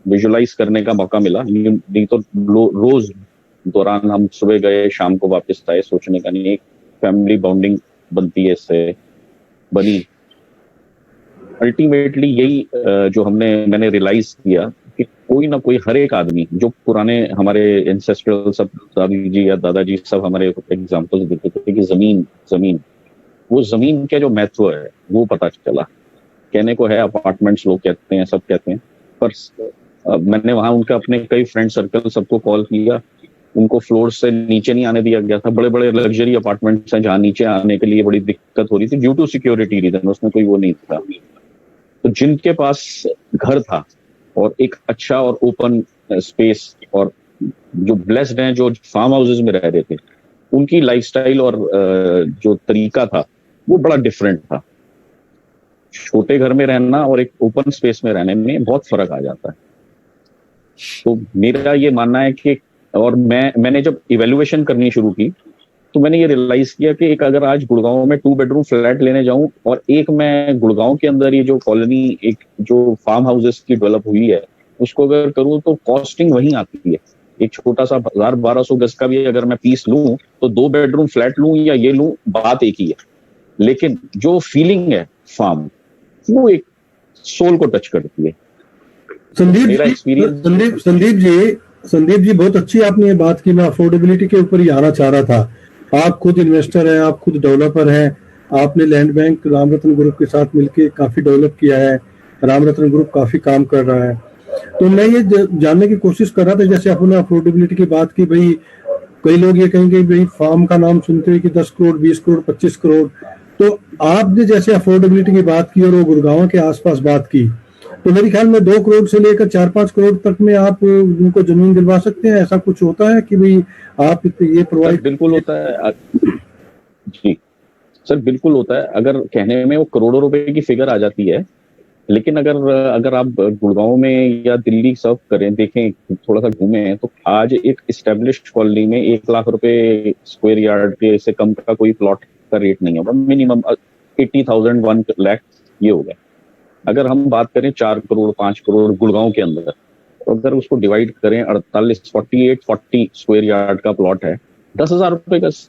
विजुलाइज करने का मौका मिला। नहीं तो रोज दौरान हम सुबह गए, शाम को वापस आए, सोचने का नहीं, एक फैमिली बॉन्डिंग बनती है, इससे बनी। अल्टीमेटली यही जो मैंने रियलाइज किया कि कोई ना कोई, हर एक आदमी, जो पुराने हमारे एंसेस्ट्रल सब दादी जी या दादाजी सब हमारे एग्जांपल्स देते थे कि जमीन वो जमीन का जो महत्व है वो पता चला। कहने को है अपार्टमेंट्स लोग कहते हैं, सब कहते हैं, पर मैंने वहां उनका अपने कई फ्रेंड सर्कल सबको कॉल किया, उनको फ्लोर से नीचे नहीं आने दिया गया था। बड़े बड़े लग्जरी अपार्टमेंट्स हैं जहाँ नीचे आने के लिए बड़ी दिक्कत हो रही थी ड्यू टू सिक्योरिटी रीजन, उसमें कोई वो नहीं था। तो जिनके पास घर था और एक अच्छा और ओपन स्पेस, और जो ब्लेस्ड हैं, जो फार्म हाउसेज में रह रहे थे, उनकी लाइफस्टाइल और जो तरीका था वो बड़ा डिफरेंट था। छोटे घर में रहना और एक ओपन स्पेस में रहने में बहुत फर्क आ जाता है। तो मेरा ये मानना है कि, और मैंने जब इवेल्युएशन करनी शुरू की तो मैंने ये रियलाइज किया कि एक अगर आज गुड़गांव में 2 बेडरूम फ्लैट लेने जाऊं और एक मैं गुड़गांव के अंदर ये जो कॉलोनी, एक जो फार्म हाउसेस की डेवलप हुई है, उसको अगर करूं तो कॉस्टिंग वही आती है। एक छोटा सा 1000-1200 गज का भी अगर मैं पीस लूं तो 2 बेडरूम फ्लैट लूं या ये लूं, बात एक ही है। लेकिन जो फीलिंग है फार्म, वो एक सोल को टच करती है। संदीप जी बहुत अच्छी आपने ये बात की। मैं अफोर्डेबिलिटी के ऊपर ही आना चाह रहा था। आप खुद इन्वेस्टर हैं, आप खुद डेवलपर हैं, आपने लैंड बैंक रामरतन ग्रुप के साथ मिलकर काफी डेवलप किया है, रामरतन ग्रुप काफी काम कर रहा है। तो मैं ये जानने की कोशिश कर रहा था, जैसे आपने अफोर्डेबिलिटी की बात की, भाई कई लोग ये कहेंगे भाई फार्म का नाम सुनते हैं कि 10 करोड़ 20 करोड़ 25 करोड़, तो आपने जैसे अफोर्डेबिलिटी की बात की और वो गुड़गांव के आसपास बात की, तो मेरे ख्याल में 2 करोड़ से लेकर 4-5 करोड़ तक में आप उनको जमीन दिलवा सकते हैं। ऐसा कुछ होता है कि भाई आप ये प्रोवाइड? बिल्कुल होता है जी सर, बिल्कुल होता है। अगर कहने में वो करोड़ों रुपए की फिगर आ जाती है, लेकिन अगर आप गुड़गांव में या दिल्ली सर्व करें, देखें, थोड़ा सा घूमें, तो आज एक इस्टेब्लिश्ड कॉलोनी में 1 लाख रुपए स्क्वायर यार्ड के से कम का कोई प्लॉट का रेट नहीं होगा। मिनिमम 80,000 1 लाख ये हो गया। अगर हम बात करें 4 करोड़ 5 करोड़ गुड़गांव के अंदर, तो अगर उसको डिवाइड करें 48-40 स्क्वायर यार्ड का प्लॉट है, 10,000 रुपए गज।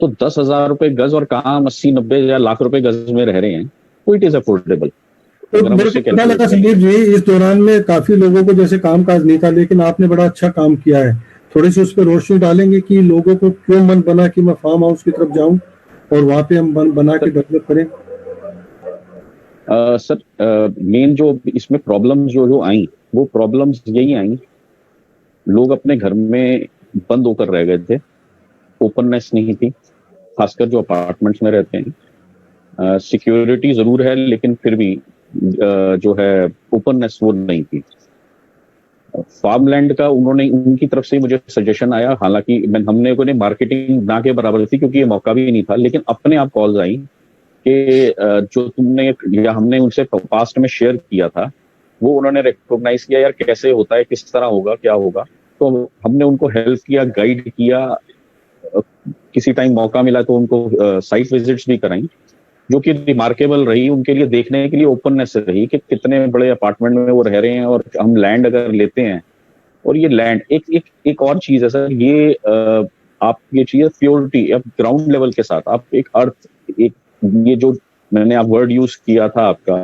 तो 10,000 रुपए गज और कहाँ 80-90 या लाख रुपए गज में रह रहे हैं, तो इट इज अफोर्डेबल। तो मेरे को पता लगा संदीप जी, इस दौरान में काफी लोगों को जैसे कामकाज नहीं था, लेकिन आपने बड़ा अच्छा काम किया है। थोड़ी सी उस पर रोशनी डालेंगे कि लोगों को क्यों मन बना कि मैं फार्म हाउस की तरफ जाऊं और वहां पे हम बना के डेवलप करें? सर, मेन जो इसमें प्रॉब्लम्स जो आई, वो प्रॉब्लम्स यही आई, लोग अपने घर में बंद होकर रह गए थे, ओपननेस नहीं थी, खासकर जो अपार्टमेंट्स में रहते हैं। सिक्योरिटी जरूर है, लेकिन फिर भी जो है ओपननेस वो नहीं थी। फार्मलैंड का उनकी तरफ से मुझे सजेशन आया, हालांकि हमने को मार्केटिंग ना के बराबर थी क्योंकि ये मौका भी नहीं था, लेकिन अपने आप कॉल्स आई कि जो तुमने या हमने उनसे पास्ट में शेयर किया था, वो उन्होंने रिकॉग्नाइज किया, यार कैसे होता है, किस तरह होगा, क्या होगा। तो हमने उनको हेल्प किया, गाइड किया, किसी टाइम मौका मिला तो उनको साइट विजिट्स भी कराई, जो कि रिमार्केबल रही उनके लिए, देखने के लिए ओपननेस रही कि कितने बड़े अपार्टमेंट में वो रह रहे हैं। और हम लैंड अगर लेते हैं, और ये लैंड एक और चीज है सर, ये आप ये चीज प्योरिटी, अब ग्राउंड लेवल के साथ आप एक अर्थ, एक ये जो मैंने आप वर्ड यूज किया था आपका,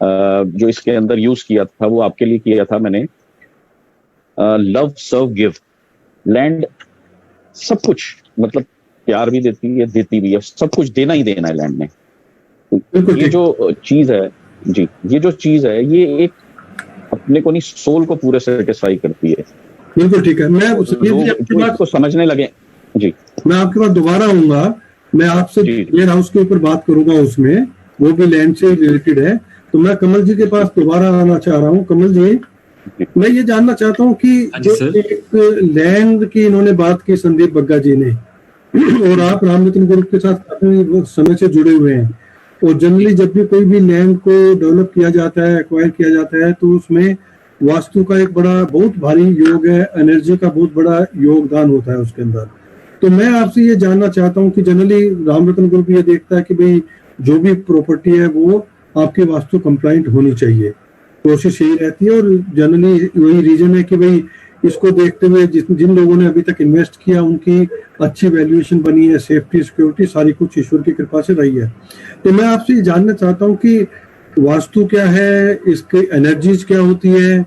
जो इसके अंदर यूज किया था वो आपके लिए किया था मैंने, लव सर्व गिव। लैंड सब कुछ, मतलब प्यार भी देती भी है, सब कुछ देना ही देना है लैंड ने। ये जो चीज है जी, ये जो चीज है ये एक अपने को नहीं, सोल को पूरे सेटिस्फाई करती है। बिल्कुल ठीक है। मैं आपकी बात को समझने लगे जी, मैं आपके पास दोबारा आऊंगा, मैं आपसे वेयर हाउस के ऊपर बात करूंगा, उसमें वो भी लैंड से रिलेटेड है। तो मैं कमल जी के पास दोबारा आना चाह रहा हूँ। कमल जी, मैं ये जानना चाहता हूँ कि जो एक लैंड की इन्होंने बात की संदीप बग्गा जी ने, और आप रामरतन ग्रुप के साथ काफी समय से जुड़े हुए हैं, और जनरली जब भी कोई भी लैंड को डेवलप किया जाता है, एक्वायर किया जाता है, तो उसमें वास्तु का एक बड़ा बहुत भारी योग है, एनर्जी का बहुत बड़ा योगदान होता है उसके अंदर। तो मैं आपसे ये जानना चाहता हूँ कि जनरली रामरतन ग्रुप ये देखता है कि भाई जो भी प्रॉपर्टी है वो आपकी वास्तु कंप्लाइंट होनी चाहिए, कोशिश यही रहती है, और जनरली वही रीजन है कि भाई इसको देखते हुए जिन लोगों ने अभी तक इन्वेस्ट किया उनकी अच्छी वैल्यूएशन बनी है, सेफ्टी सिक्योरिटी सारी कुछ ईश्वर की कृपा से रही है। तो मैं आपसे ये जानना चाहता हूँ कि वास्तु क्या है, इसकी एनर्जीज क्या होती है,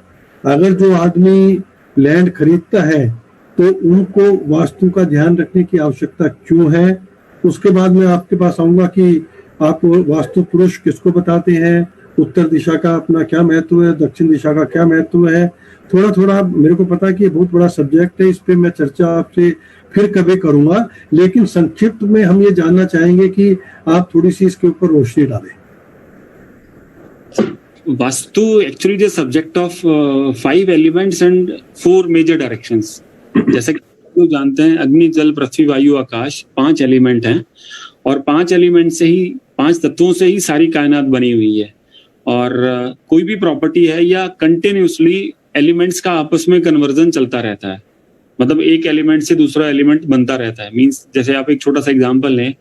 अगर जो आदमी लैंड खरीदता है तो उनको वास्तु का ध्यान रखने की आवश्यकता क्यों है। उसके बाद मैं आपके पास आऊंगा कि आप वास्तु पुरुष किसको बताते हैं, उत्तर दिशा का अपना क्या महत्व है, दक्षिण दिशा का क्या महत्व है। थोड़ा थोड़ा मेरे को पता है कि ये बहुत बड़ा सब्जेक्ट है, इस पे मैं चर्चा आपसे फिर कभी करूंगा, लेकिन संक्षिप्त में हम ये जानना चाहेंगे कि आप थोड़ी सी इसके ऊपर रोशनी डालें। Vastu actually the subject of 5 elements and 4 major directions. जैसा कि आप जानते हैं, अग्नि जल पृथ्वी वायु आकाश 5 एलिमेंट हैं, और 5 एलिमेंट से ही, 5 तत्वों से ही सारी कायनात बनी हुई है। और कोई भी प्रॉपर्टी है या कंटिन्यूसली एलिमेंट्स का आपस में कन्वर्जन चलता रहता है, मतलब एक एलिमेंट से दूसरा एलिमेंट बनता रहता है। मींस जैसे आप एक छोटा सा एग्जांपल लें,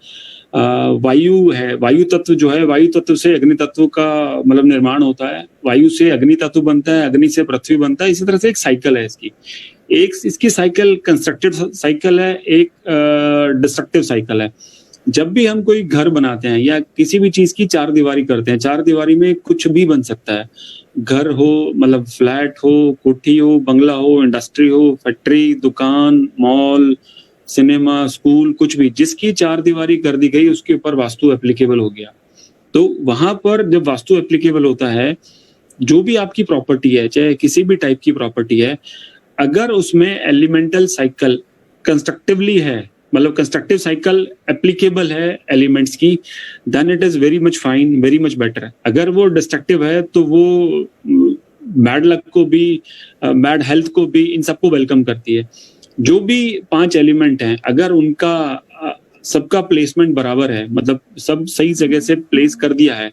वायु है, वायु तत्व जो है, वायु तत्व से अग्नि तत्व का मतलब निर्माण होता है, वायु से अग्नि तत्व बनता है, अग्नि से पृथ्वी बनता है। इसी तरह से एक साइकिल है इसकी। एक इसकी साइकिल कंस्ट्रक्टिव साइकिल है, एक डिस्ट्रक्टिव साइकिल है। जब भी हम कोई घर बनाते हैं या किसी भी चीज की 4 दीवारी करते हैं, 4 दीवारी में कुछ भी बन सकता है, घर हो, मतलब फ्लैट हो, कोठी हो, बंगला हो, इंडस्ट्री हो, फैक्ट्री, दुकान, मॉल, सिनेमा, स्कूल, कुछ भी, जिसकी 4 दीवारी कर दी गई उसके ऊपर वास्तु एप्लीकेबल हो गया। तो वहां पर जब वास्तु एप्लीकेबल होता है, जो भी आपकी प्रॉपर्टी है, चाहे किसी भी टाइप की प्रॉपर्टी है, अगर उसमें एलिमेंटल साइकिल कंस्ट्रक्टिवली है, मतलब कंस्ट्रक्टिव साइकिल एप्लीकेबल है एलिमेंट्स की, then it is very much fine, very much better. अगर वो डिस्ट्रक्टिव है तो वो बैड लक को भी, बैड हेल्थ को भी, इन सबको वेलकम करती है। जो भी 5 एलिमेंट हैं, अगर उनका सबका प्लेसमेंट बराबर है, मतलब सब सही जगह से प्लेस कर दिया है,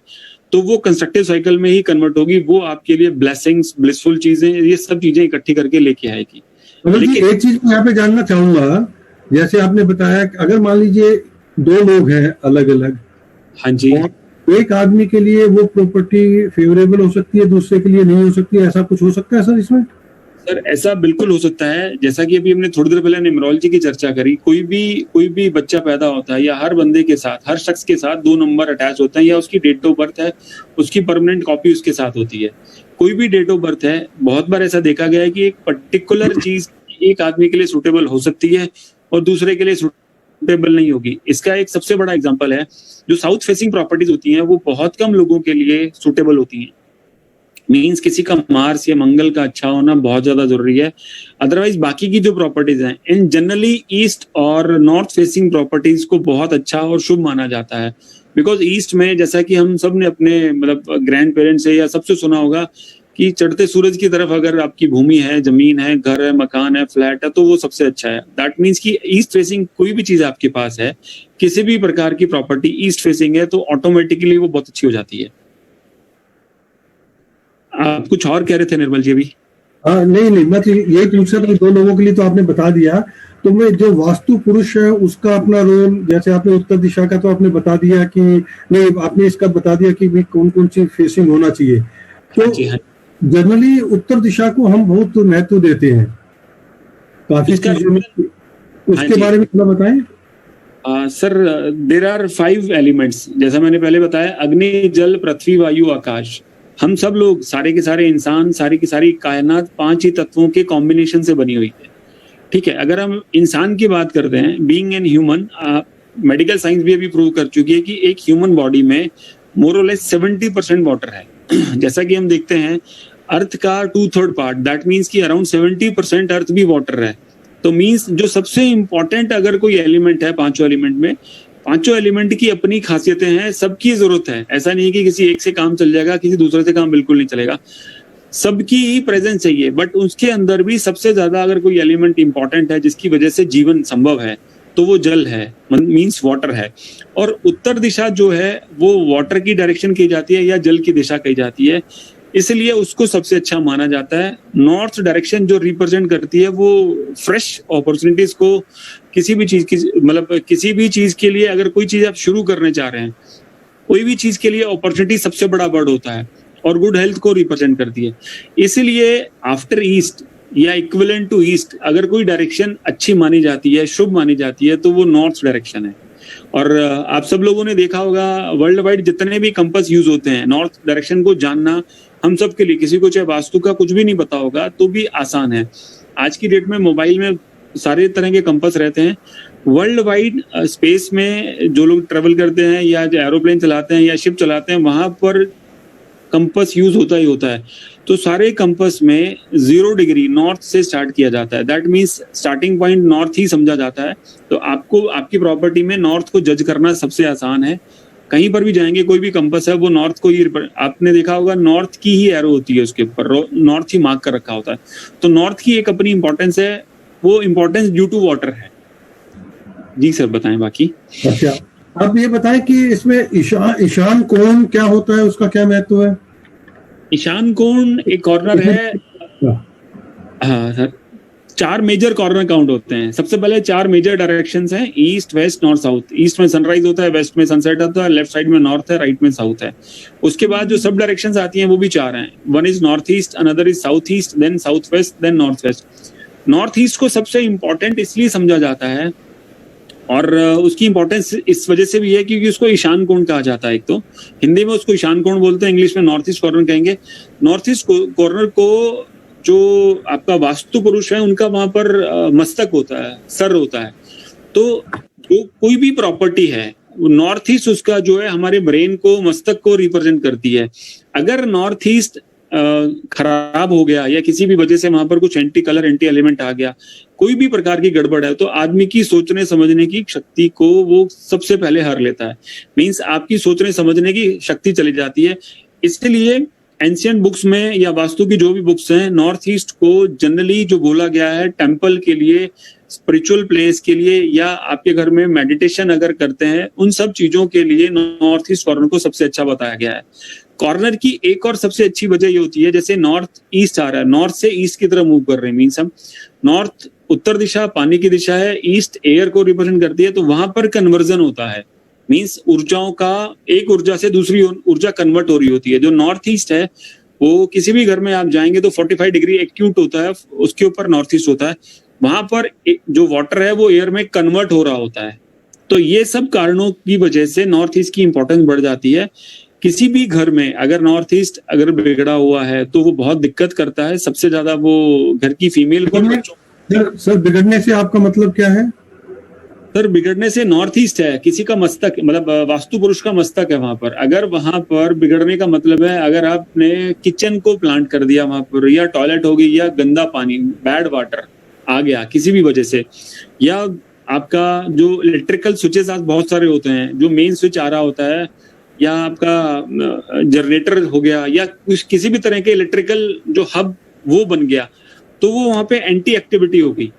तो वो कंस्ट्रक्टिव साइकिल में ही कन्वर्ट होगी। वो आपके लिए ब्लेसिंग्स, ब्लिसफुल चीजें, ये सब चीजें इकट्ठी करके लेके आएगी। लेकिन एक चीज मैं यहाँ पे जानना चाहूंगा, जैसे आपने बताया कि अगर मान लीजिए 2 लोग हैं अलग अलग, हाँ जी, एक आदमी के लिए वो प्रॉपर्टी फेवरेबल हो सकती है, दूसरे के लिए नहीं हो सकती है, ऐसा कुछ हो सकता है सर इसमें? सर ऐसा बिल्कुल हो सकता है। जैसा कि अभी हमने थोड़ी देर पहले न्यूमरोलॉजी की चर्चा करी, कोई भी बच्चा पैदा होता है या हर बंदे के साथ, हर शख्स के साथ 2 नंबर अटैच होते हैं, या उसकी डेट ऑफ बर्थ है, उसकी परमानेंट कॉपी उसके साथ होती है। कोई भी डेट ऑफ बर्थ है, बहुत बार ऐसा देखा गया है कि एक पर्टिकुलर चीज एक आदमी के लिए सुटेबल हो सकती है और दूसरे के लिए सुटेबल नहीं होगी। इसका एक सबसे बड़ा एग्जांपल है, जो साउथ फेसिंग प्रॉपर्टीज होती हैं वो बहुत कम लोगों के लिए सुटेबल होती हैं। मींस किसी का मार्स या मंगल का अच्छा होना बहुत ज्यादा जरूरी है। अदरवाइज बाकी की जो प्रॉपर्टीज हैं, इन जनरली ईस्ट और नॉर्थ फेसिंग प्रॉपर्टीज को बहुत अच्छा और शुभ माना जाता है। बिकॉज ईस्ट में, जैसा कि हम सब ने अपने मतलब ग्रैंड पेरेंट्स से या सबसे सुना होगा कि चढ़ते सूरज की तरफ अगर आपकी भूमि है, जमीन है, घर है, मकान है, फ्लैट है, तो वो सबसे अच्छा है। दैट मीन्स कि ईस्ट फेसिंग कोई भी चीज आपके पास है, किसी भी प्रकार की प्रॉपर्टी ईस्ट फेसिंग है, तो ऑटोमेटिकली वो बहुत अच्छी हो जाती है। आप कुछ और कह रहे थे निर्मल जी अभी? नहीं, मैं तो यही पूछ रहा था कि 2 लोगों के लिए तो आपने बता दिया, तो मैं जो वास्तु पुरुष है उसका अपना रोल, जैसे आपने उत्तर दिशा का तो आपने बता दिया कि नहीं, आपने इसका बता दिया कि भाई कौन कौन सी फेसिंग होना चाहिए। तो जनरली उत्तर दिशा को हम बहुत महत्व देते हैं काफी चीजों में, उसके बारे में थोड़ा बताएं। सर देयर आर 5 एलिमेंट्स, जैसा मैंने पहले बताया, अग्नि जल पृथ्वी वायु आकाश। हम सब लोग, सारे के सारे इंसान, सारी की सारी कायनात 5 ही तत्वों के कॉम्बिनेशन से बनी हुई है। ठीक है, अगर हम इंसान की बात करते हैं, being an human, medical science भी अभी प्रूव कर चुकी है कि एक ह्यूमन बॉडी में मोर और लेस 70% वाटर है। जैसा कि हम देखते हैं अर्थ का 2/3 पार्ट, दैट मीन्स कि अराउंड 70% अर्थ भी वाटर है। तो मीन्स जो सबसे इंपॉर्टेंट अगर कोई एलिमेंट है पांचों एलिमेंट में, पांचों एलिमेंट की अपनी खासियतें हैं, सबकी जरूरत है। ऐसा नहीं कि किसी एक से काम चल जाएगा, किसी दूसरे से काम बिल्कुल नहीं चलेगा, सबकी ही प्रेजेंस चाहिए। बट उसके अंदर भी सबसे ज्यादा अगर कोई एलिमेंट इंपॉर्टेंट है जिसकी वजह से जीवन संभव है तो वो जल है, मीन्स वाटर है। और उत्तर दिशा जो है वो वाटर की डायरेक्शन कही जाती है या जल की दिशा कही जाती है, इसलिए उसको सबसे अच्छा माना जाता है। नॉर्थ डायरेक्शन जो रिप्रेजेंट करती है वो फ्रेश अपॉर्चुनिटीज को, किसी भी चीज की, मतलब किसी भी चीज के लिए अगर कोई चीज आप शुरू करने जा रहे हैं, कोई भी चीज के लिए अपॉर्चुनिटी सबसे बड़ा वर्ड होता है और गुड हेल्थ को रिप्रेजेंट करती है। इसलिए आफ्टर ईस्ट या इक्विवेलेंट टू ईस्ट अगर कोई डायरेक्शन अच्छी मानी जाती है, शुभ मानी जाती है, तो वो नॉर्थ डायरेक्शन है। और आप सब लोगों ने देखा होगा वर्ल्ड वाइड जितने भी कंपास यूज होते हैं, नॉर्थ डायरेक्शन को जानना हम सब के लिए, किसी को चाहे वास्तु का कुछ भी नहीं पता होगा तो भी आसान है। आज की डेट में मोबाइल में सारे तरह के कंपास रहते हैं। वर्ल्ड वाइड स्पेस में जो लोग ट्रेवल करते हैं या जो एरोप्लेन चलाते हैं या शिप चलाते हैं, वहां पर कंपास यूज होता ही होता है। तो सारे कंपास में 0 डिग्री नॉर्थ से स्टार्ट किया जाता है, that means starting point north ही समझा जाता है। तो आपको आपकी प्रॉपर्टी में नॉर्थ को जज करना सबसे आसान है। कहीं पर भी जाएंगे, कोई भी कंपास है वो नॉर्थ को ही, आपने देखा होगा नॉर्थ की ही एरो होती है, उसके ऊपर नॉर्थ ही मार्क कर रखा होता है। तो नॉर्थ की एक अपनी इंपॉर्टेंस है, वो इंपॉर्टेंस ड्यू टू वाटर है। जी सर बताएं बाकी। अच्छा, आप ये बताएं कि इसमें ईशान कोण क्या होता है, उसका क्या महत्व है? ईशान कोण एक कॉर्नर है, हाँ सर, 4 मेजर कॉर्नर काउंट होते हैं। सबसे पहले 4 मेजर डायरेक्शंस हैं, east, west, north, south. East में सनराइज होता है, वेस्ट में सनसेट होता है, लेफ्ट साइड में नॉर्थ है, राइट में साउथ है। उसके बाद जो सब डायरेक्शंस आती हैं वो भी 4 हैं। One is north east, another is south east, then south west, then north west. North east को सबसे इंपॉर्टेंट इसलिए समझा जाता है, और उसकी इंपॉर्टेंस इस वजह से भी है क्योंकि उसको ईशान कोण कहा जाता है। एक तो हिंदी में उसको ईशान कोण बोलते हैं, इंग्लिश में नॉर्थ ईस्ट कॉर्नर कहेंगे। नॉर्थ ईस्ट कॉर्नर को जो आपका वास्तु पुरुष है उनका वहां पर मस्तक होता है, सर होता है। तो जो कोई भी प्रॉपर्टी है नॉर्थ ईस्ट उसका जो है हमारे ब्रेन को, मस्तक को रिप्रेजेंट करती है। अगर नॉर्थ ईस्ट खराब हो गया या किसी भी वजह से वहां पर कुछ एंटी कलर, एंटी एलिमेंट आ गया, कोई भी प्रकार की गड़बड़ है, तो आदमी की सोचने समझने की शक्ति को वो सबसे पहले हर लेता है। मींस आपकी सोचने समझने की शक्ति चली जाती है। इसलिए एंशिएंट बुक्स में या वास्तु की जो भी बुक्स हैं, नॉर्थ ईस्ट को जनरली जो बोला गया है टेम्पल के लिए, स्पिरिचुअल प्लेस के लिए, या आपके घर में मेडिटेशन अगर करते हैं, उन सब चीजों के लिए नॉर्थ ईस्ट कॉर्नर को सबसे अच्छा बताया गया है। कॉर्नर की एक और सबसे अच्छी वजह ये होती है, जैसे नॉर्थ ईस्ट आ रहा है, नॉर्थ से ईस्ट की तरफ मूव कर रहे हैं, मीन्स हम नॉर्थ उत्तर दिशा पानी की दिशा है, ईस्ट एयर को रिप्रेजेंट करती है, तो वहां पर कन्वर्जन होता है। मीन्स ऊर्जाओं का, एक ऊर्जा से दूसरी ऊर्जा कन्वर्ट हो रही होती है। जो नॉर्थ ईस्ट है वो किसी भी घर में आप जाएंगे तो 45 डिग्री एक्यूट होता है, उसके ऊपर नॉर्थ ईस्ट होता है। वहां पर जो वाटर है वो एयर में कन्वर्ट हो रहा होता है। तो ये सब कारणों की वजह से नॉर्थ ईस्ट की इंपॉर्टेंस बढ़ जाती है। किसी भी घर में अगर नॉर्थ ईस्ट अगर बिगड़ा हुआ है तो वो बहुत दिक्कत करता है। सबसे ज्यादा वो घर की फीमेल को। सर बिगड़ने से आपका मतलब क्या है? सर बिगड़ने से नॉर्थ ईस्ट है, किसी का मस्तक, मतलब वास्तु पुरुष का मस्तक है वहां पर। अगर वहां पर बिगड़ने का मतलब है अगर आपने किचन को प्लांट कर दिया वहां पर, या टॉयलेट हो गई, या गंदा पानी, बैड वाटर आ गया किसी भी वजह से, या आपका जो इलेक्ट्रिकल स्विचेस आज बहुत सारे होते हैं, जो मेन स्विच आ रहा होता है, या आपका जनरेटर हो गया, या किसी भी तरह के इलेक्ट्रिकल जो हब वो बन गया, तो वो वहां पे एंटी एक्टिविटी होगी।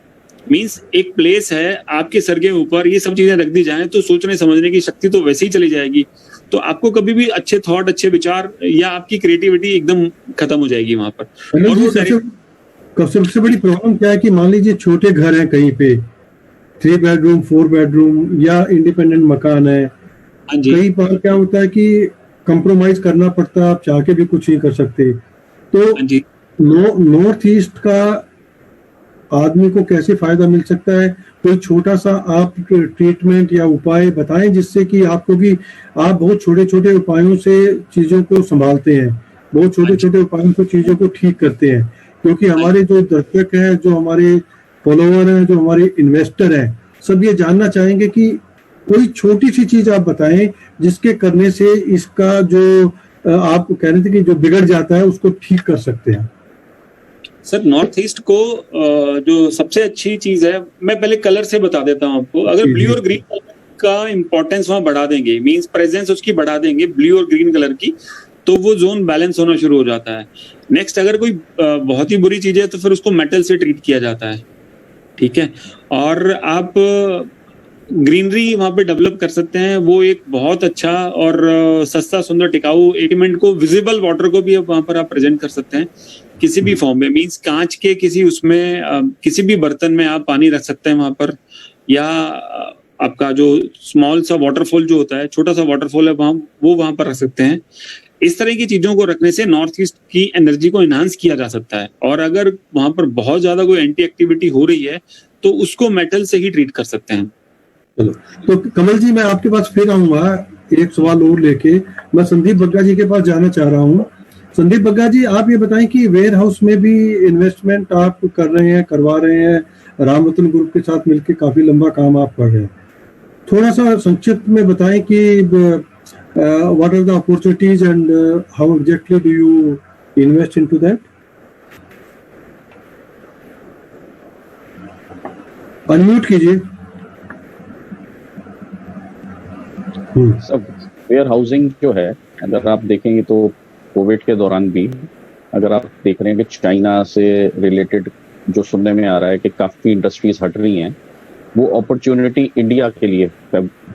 मींस एक प्लेस है आपके सर के ऊपर, ये सब चीजें रख दी जाएं तो सोचने समझने की शक्ति तो वैसे ही चली जाएगी। तो आपको कभी भी अच्छे थॉट, अच्छे विचार, या आपकी क्रिएटिविटी एकदम खत्म हो जाएगी वहां पर। और सबसे बड़ी प्रॉब्लम क्या है कि मान लीजिए छोटे घर हैं कहीं पे, 3 बेडरूम 4 बेडरूम या इंडिपेंडेंट मकान है, कई बार क्या होता है कि कंप्रोमाइज करना पड़ता है, आप चाह के भी कुछ नहीं कर सकते। तो नॉर्थ ईस्ट का आदमी को कैसे फायदा मिल सकता है? कोई छोटा सा आप ट्रीटमेंट या उपाय बताएं जिससे कि आपको भी, आप बहुत छोटे छोटे उपायों से चीजों को संभालते हैं, बहुत छोटे छोटे उपायों से चीजों को ठीक करते हैं, क्योंकि हमारे जो दर्शक है, जो हमारे फॉलोवर हैं, जो हमारे इन्वेस्टर हैं, सब ये जानना चाहेंगे कि कोई छोटी सी चीज आप बताएं जिसके करने से इसका जो आप कह रहे थे कि जो बिगड़ जाता है उसको ठीक कर सकते हैं। सर नॉर्थ ईस्ट को जो सबसे अच्छी चीज है, मैं पहले कलर से बता देता हूँ आपको। अगर ब्लू और ग्रीन कलर का इंपॉर्टेंस वहां बढ़ा देंगे, मींस प्रेजेंस उसकी बढ़ा देंगे ब्लू और ग्रीन कलर की, तो वो जोन बैलेंस होना शुरू हो जाता है। नेक्स्ट, अगर कोई बहुत ही बुरी चीज है तो फिर उसको मेटल से ट्रीट किया जाता है, ठीक है। और आप ग्रीनरी वहां पे डेवलप कर सकते हैं, वो एक बहुत अच्छा और सस्ता सुंदर टिकाऊ एलिमेंट को, विजिबल वाटर को भी वहां पर आप प्रेजेंट कर सकते हैं किसी भी फॉर्म में। मींस कांच के किसी उसमें किसी भी बर्तन में आप पानी रख सकते हैं वहां पर, या आपका जो स्मॉल सा वाटरफॉल जो होता है, छोटा सा वाटरफॉल है वो वहां पर रख सकते हैं। इस तरह की चीजों को रखने से नॉर्थ ईस्ट की एनर्जी को एनहांस किया जा सकता है। और अगर वहां पर बहुत ज्यादा कोई एंटी एक्टिविटी हो रही है तो उसको मेटल से ही ट्रीट कर सकते हैं। चलो, तो कमल जी मैं आपके पास फिर आऊंगा एक सवाल और लेके। मैं संदीप बग्गा जी के पास जाना चाह रहा हूँ। संदीप बग्गा जी, आप ये बताएं कि वेयर हाउस में भी इन्वेस्टमेंट आप कर रहे हैं, करवा रहे हैं, रामरतन ग्रुप के साथ मिलकर काफी लंबा काम आप कर रहे हैं। थोड़ा सा संक्षिप्त में बताएं कि what are the opportunities and how exactly do you invest into that? Unmute कीजिए। सब वेयर हाउसिंग जो है, अगर आप देखेंगे तो कोविड के दौरान भी अगर आप देख रहे हैं कि चाइना से रिलेटेड जो सुनने में आ रहा है कि काफी इंडस्ट्रीज हट रही हैं, वो अपॉर्चुनिटी इंडिया के लिए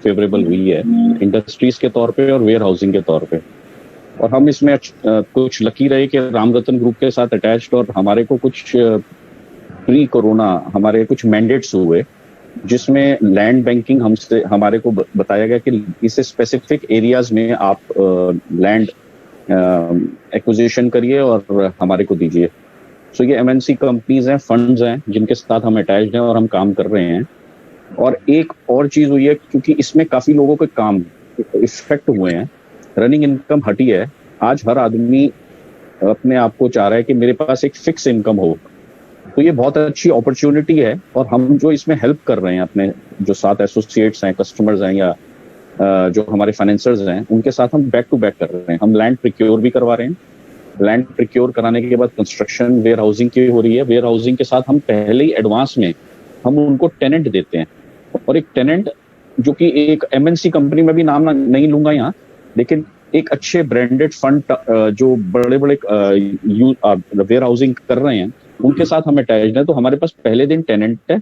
फेवरेबल हुई है, इंडस्ट्रीज के तौर पे और वेयर हाउसिंग के तौर पे। और हम इसमें कुछ लकी रहे कि रामरतन ग्रुप के साथ अटैच्ड, और हमारे को कुछ प्री कोरोना हमारे कुछ मैंडेट्स हुए जिसमें लैंड बैंकिंग हमसे हमारे को बताया गया कि इस स्पेसिफिक एरियाज में आप लैंड एक्विजिशन करिए और हमारे को दीजिए। सो ये एमएनसी कंपनीज हैं, फंड्स हैं जिनके साथ हम अटैच्ड हैं और हम काम कर रहे हैं। और एक और चीज हुई है, क्योंकि इसमें काफी लोगों के काम इफेक्ट हुए हैं, रनिंग इनकम हटी है। आज हर आदमी अपने आप को चाह रहा है कि मेरे पास एक फिक्स इनकम हो, तो ये बहुत अच्छी अपॉर्चुनिटी है। और हम जो इसमें हेल्प कर रहे हैं, अपने जो साथ एसोसिएट्स हैं, कस्टमर्स हैं, या जो हमारे फाइनेंसर्स हैं, उनके साथ हम बैक टू बैक कर रहे हैं। हम लैंड प्रिक्योर भी करवा रहे हैं। लैंड प्रिक्योर कराने के बाद कंस्ट्रक्शन वेयर हाउसिंग की हो रही है। वेयर हाउसिंग के साथ हम पहले ही एडवांस में हम उनको टेनेंट देते हैं। और एक टेनेंट जो कि एक एमएनसी कंपनी में भी नाम नहीं लूंगा यहाँ, लेकिन एक अच्छे ब्रांडेड फंड जो बड़े बड़े वेयर हाउसिंग कर रहे हैं, उनके साथ हम अटैच्ड हैं। तो हमारे पास पहले दिन टेनेंट है,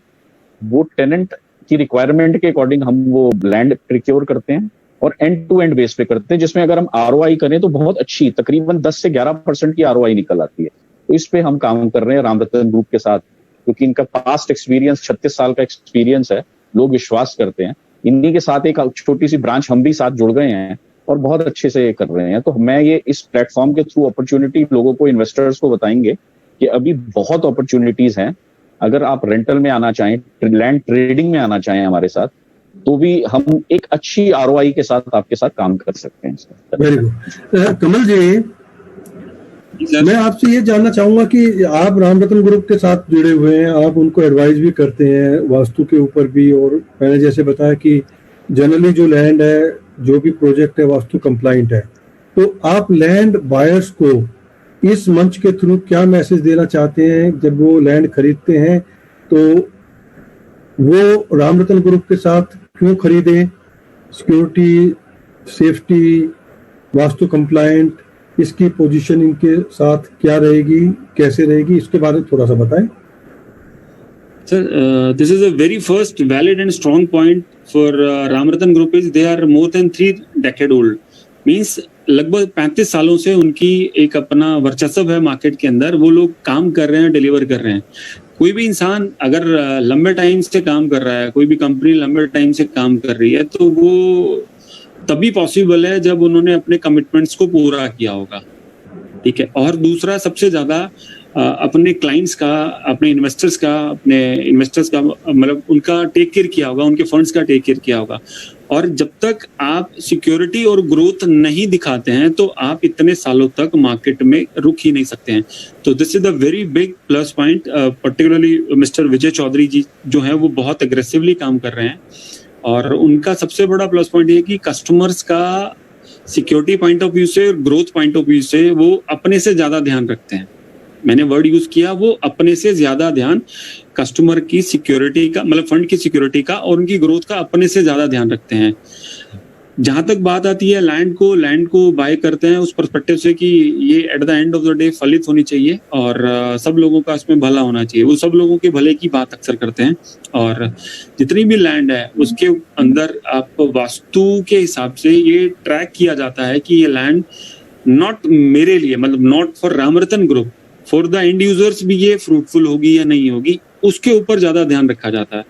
वो टेनेंट की रिक्वायरमेंट के अकॉर्डिंग हम वो लैंड प्रिक्योर करते हैं और एंड टू एंड बेस पे करते हैं, जिसमें अगर हम आरओआई करें तो बहुत अच्छी, तकरीबन 10 से 11% की आरओआई निकल आती है। तो इस पे हम काम कर रहे हैं रामरतन ग्रुप के साथ, क्योंकि इनका पास्ट एक्सपीरियंस 36 साल का एक्सपीरियंस है, लोग विश्वास करते हैं। इन्हीं के साथ एक छोटी सी ब्रांच हम भी साथ जुड़ गए हैं और बहुत अच्छे से कर रहे हैं। तो मैं ये इस प्लेटफॉर्म के थ्रू अपॉर्चुनिटी लोगों को, इन्वेस्टर्स को बताएंगे कि अभी बहुत अपॉर्चुनिटीज हैं। अगर आप रेंटल में आना चाहें, लैंड ट्रेडिंग में आना चाहें हमारे साथ, तो भी हम एक अच्छी आरओआई के साथ आपके साथ काम कर सकते हैं। Very good. कमल जी, मैं आपसे ये जानना चाहूंगा कि आप रामरतन ग्रुप के साथ जुड़े हुए हैं, आप उनको एडवाइस भी करते हैं वास्तु के ऊपर भी, और मैंने जैसे बताया कि जनरली जो लैंड है, जो भी प्रोजेक्ट है, वास्तु कंप्लाइंट है। तो आप लैंड बायर्स को इस मंच के थ्रू क्या मैसेज देना चाहते हैं? जब वो लैंड खरीदते हैं तो वो रामरतन ग्रुप के साथ क्यों खरीदें? सिक्योरिटी, सेफ्टी, वास्तु कंप्लाइंट, इसकी पोजीशन इनके साथ क्या रहेगी, कैसे रहेगी, इसके बारे में थोड़ा सा बताएं। Sir, this is a very first valid and strong point for Ramaratan Group is they are more than 3 decade old. Means लगभग 35 सालों से उनकी एक अपना वर्चस्व है मार्केट के अंदर। वो लोग काम कर रहे हैं, डिलीवर कर रहे हैं। कोई भी इंसान अगर लंबे टाइम से काम कर रहा है, कोई भी कंपनी लंबे टाइम से काम कर रही है, तो वो तभी पॉसिबल है जब उन्होंने अपने कमिटमेंट्स को पूरा किया होगा, ठीक है। और दूसरा, सबसे ज्यादा अपने क्लाइंट्स का, अपने इन्वेस्टर्स का मतलब उनका टेक केयर किया होगा, उनके फंड्स का टेक केयर किया होगा। और जब तक आप सिक्योरिटी और ग्रोथ नहीं दिखाते हैं तो आप इतने सालों तक मार्केट में रुक ही नहीं सकते हैं। तो this is the very big plus point. Particularly mister Vijay Chaudhary ji जो है वो बहुत एग्रेसिवली काम कर रहे हैं और उनका सबसे बड़ा प्लस पॉइंट ये कि कस्टमर्स का सिक्योरिटी पॉइंट ऑफ व्यू से और ग्रोथ पॉइंट ऑफ व्यू से वो अपने से ज्यादा ध्यान रखते हैं। मैंने वर्ड यूज किया, वो अपने से ज्यादा ध्यान कस्टमर की सिक्योरिटी का, मतलब फंड की सिक्योरिटी का और उनकी ग्रोथ का अपने से ज्यादा ध्यान रखते हैं। जहां तक बात आती है लैंड को बाय करते हैं उस पर्सपेक्टिव से कि ये at the end of the day फलित होनी चाहिए और सब लोगों का इसमें भला होना चाहिए। वो सब लोगों के भले की बात अक्सर करते हैं और जितनी भी लैंड है उसके अंदर आप वास्तु के हिसाब से ये ट्रैक किया जाता है कि ये लैंड नॉट मेरे लिए, मतलब not for Ramratan group, for the end users भी ये फ्रूटफुल होगी या नहीं होगी, उसके ऊपर ज्यादा ध्यान रखा जाता है।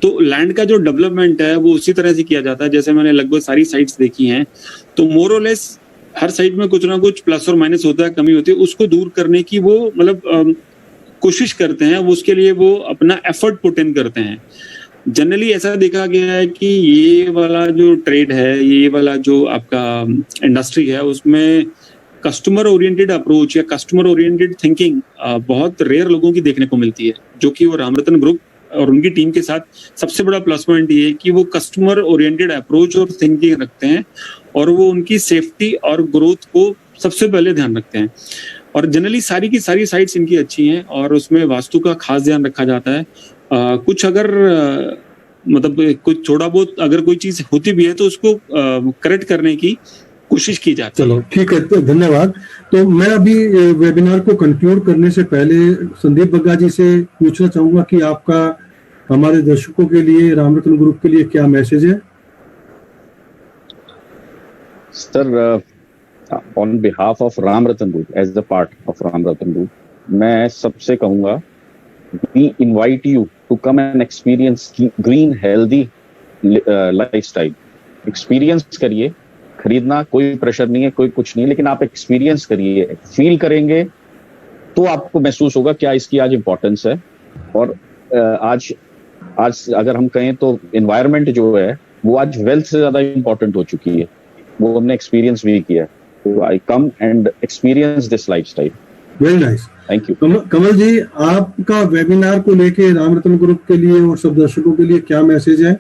तो लैंड का जो डेवलपमेंट है वो उसी तरह से किया जाता है। जैसे मैंने लगभग सारी साइट्स देखी हैं तो मोर और लेस हर साइट में कुछ ना कुछ प्लस और माइनस होता है, कमी होती है, उसको दूर करने की वो मतलब कोशिश करते हैं, वो उसके लिए वो अपना एफर्ट पुट इन करते हैं। जनरली ऐसा देखा गया है कि ये वाला जो ट्रेड है, ये वाला जो आपका इंडस्ट्री है, उसमें कस्टमर ओरिएंटेड अप्रोच या कस्टमर ओरिएंटेड थिंकिंग बहुत रेयर लोगों की देखने को मिलती है, जो कि वो रामरतन ग्रुप और उनकी टीम के साथ सबसे बड़ा प्लस पॉइंट ये है कि वो कस्टमर ओरिएंटेड अप्रोच और थिंकिंग रखते हैं और वो उनकी सेफ्टी और ग्रोथ को सबसे पहले ध्यान रखते हैं। और जनरली सारी की सारी साइट्स इनकी अच्छी हैं और उसमें वास्तु का खास ध्यान रखा जाता है। कुछ अगर मतलब कुछ थोड़ा बहुत अगर कोई चीज होती भी है तो उसको करेक्ट करने की कोशिश की जाती है। चलो ठीक है, तो धन्यवाद। तो मैं अभी वेबिनार को कंक्लूड करने से पहले संदीप बग्गा जी से पूछना चाहूंगा कि आपका हमारे दर्शकों के लिए, रामरतन ग्रुप के लिए क्या मैसेज है? Sir, on behalf of Ramratan group, as the part of Ramratan group, मैं सबसे कहूंगा we invite you to come and experience green healthy lifestyle. Experience करिए, खरीदना कोई प्रेशर नहीं है, कोई कुछ नहीं है, लेकिन आप एक्सपीरियंस करिए, फील करेंगे तो आपको महसूस होगा क्या इसकी आज इम्पोर्टेंस है। और आज अगर हम कहें तो एनवायरनमेंट जो है वो आज वेल्थ से ज्यादा इम्पोर्टेंट हो चुकी है, वो हमने एक्सपीरियंस भी किया। तो I come and experience this lifestyle. Very nice, thank you. Kamal ji, आपका वेबिनार को लेके रामरतन ग्रुप के लिए और सब दर्शकों के लिए क्या मैसेज है?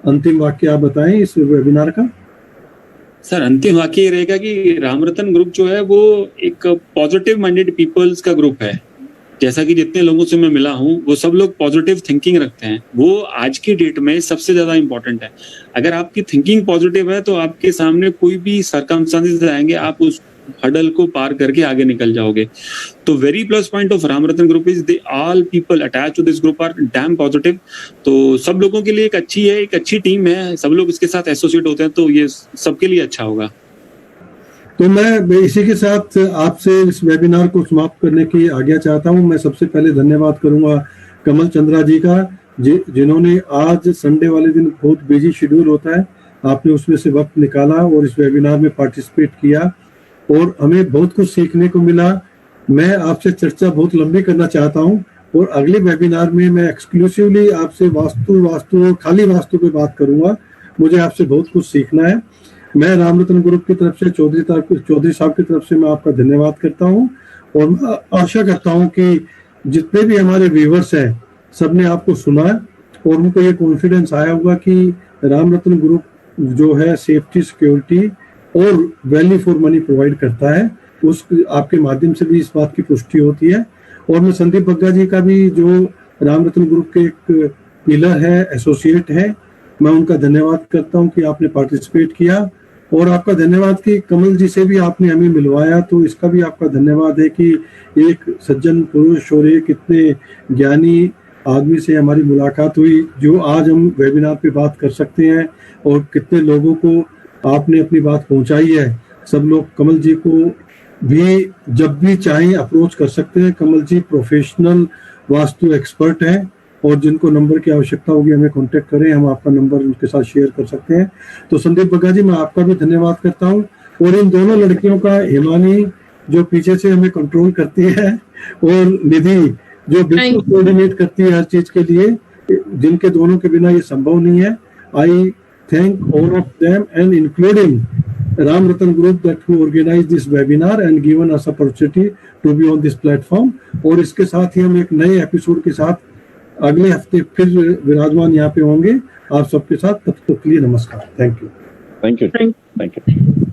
अंतिम वाक्य आप बताएं इस वेबिनार का। सर, अंतिम वाक्य ये रहेगा कि रामरतन ग्रुप जो है वो एक पॉजिटिव माइंडेड पीपल्स का ग्रुप है। जैसा कि जितने लोगों से मैं मिला हूँ वो सब लोग पॉजिटिव थिंकिंग रखते हैं, वो आज की डेट में सबसे ज्यादा इंपॉर्टेंट है। अगर आपकी थिंकिंग पॉजिटिव है तो आपके सामने कोई भी सर्कमस्टेंसेस आएंगे, आप उस हडल को पार करके आगे निकल जाओगे। तो very plus point of Ramratan group is the all people attach to this group are damn positive. तो सब लोगों के लिए एक अच्छी टीम है, सब लोग इसके साथ एसोसिएट होते हैं तो ये सबके लिए अच्छा होगा। तो मैं इसी के साथ आपसे इस वेबिनार को समाप्त करने की आज्ञा चाहता हूं। मैं सबसे पहले धन्यवाद करूंगा कमल चंद्रा जी का, जिन्होंने आज संडे वाले दिन बहुत बिजी शेड्यूल होता है, आपने उसमें से वक्त निकाला और इस वेबिनार में पार्टिसिपेट किया और हमें बहुत कुछ सीखने को मिला। मैं आपसे चर्चा बहुत लंबी करना चाहता हूं और अगले वेबिनार में मैं एक्सक्लूसिवली आपसे वास्तु और खाली वास्तु पे बात करूंगा। मुझे आपसे बहुत कुछ सीखना है। मैं रामरतन ग्रुप की तरफ से चौधरी साहब की तरफ से मैं आपका धन्यवाद करता हूं और आशा करता हूं कि जितने भी हमारे व्यूवर्स हैं सबने आपको सुना और उनको ये कॉन्फिडेंस आया होगा कि रामरतन ग्रुप जो है सेफ्टी, सिक्योरिटी और वैल्यू फॉर मनी प्रोवाइड करता है। उस आपके माध्यम से भी इस बात की पुष्टि होती है। और मैं संदीप बग्गा जी का भी, जो रामरतन ग्रुप के एक पिलर है, एसोसिएट है, मैं उनका धन्यवाद करता हूं कि आपने पार्टिसिपेट किया। और आपका धन्यवाद कि कमल जी से भी आपने हमें मिलवाया, तो इसका भी आपका धन्यवाद है कि एक सज्जन पुरुष और एक इतने ज्ञानी आदमी से हमारी मुलाकात हुई, जो आज हम वेबिनार पे बात कर सकते हैं और कितने लोगों को आपने अपनी बात पहुंचाई है। सब लोग कमल जी को भी जब भी चाहें अप्रोच कर सकते हैं। कमल जी प्रोफेशनल वास्तु एक्सपर्ट हैं और जिनको नंबर की आवश्यकता होगी हमें कांटेक्ट करें, हम आपका नंबर उनके साथ शेयर कर सकते हैं। तो संदीप बग्गा जी, मैं आपका भी धन्यवाद करता हूं और इन दोनों लड़कियों का, हिमानी जो पीछे से हमें कंट्रोल करती है और निधि जो बिल्कुल कोऑर्डिनेट करती है हर चीज के लिए, जिनके दोनों के बिना ये संभव नहीं है। आई thank all of them and including Ram Ratan Group that who organized this webinar and given us opportunity to be on this platform. और इसके साथ ही हम एक नए एपिसोड के साथ अगले हफ्ते फिर विराजमान यहाँ पे होंगे आप सबके साथ। तब तक के लिए नमस्कार। Thank you. Thank you.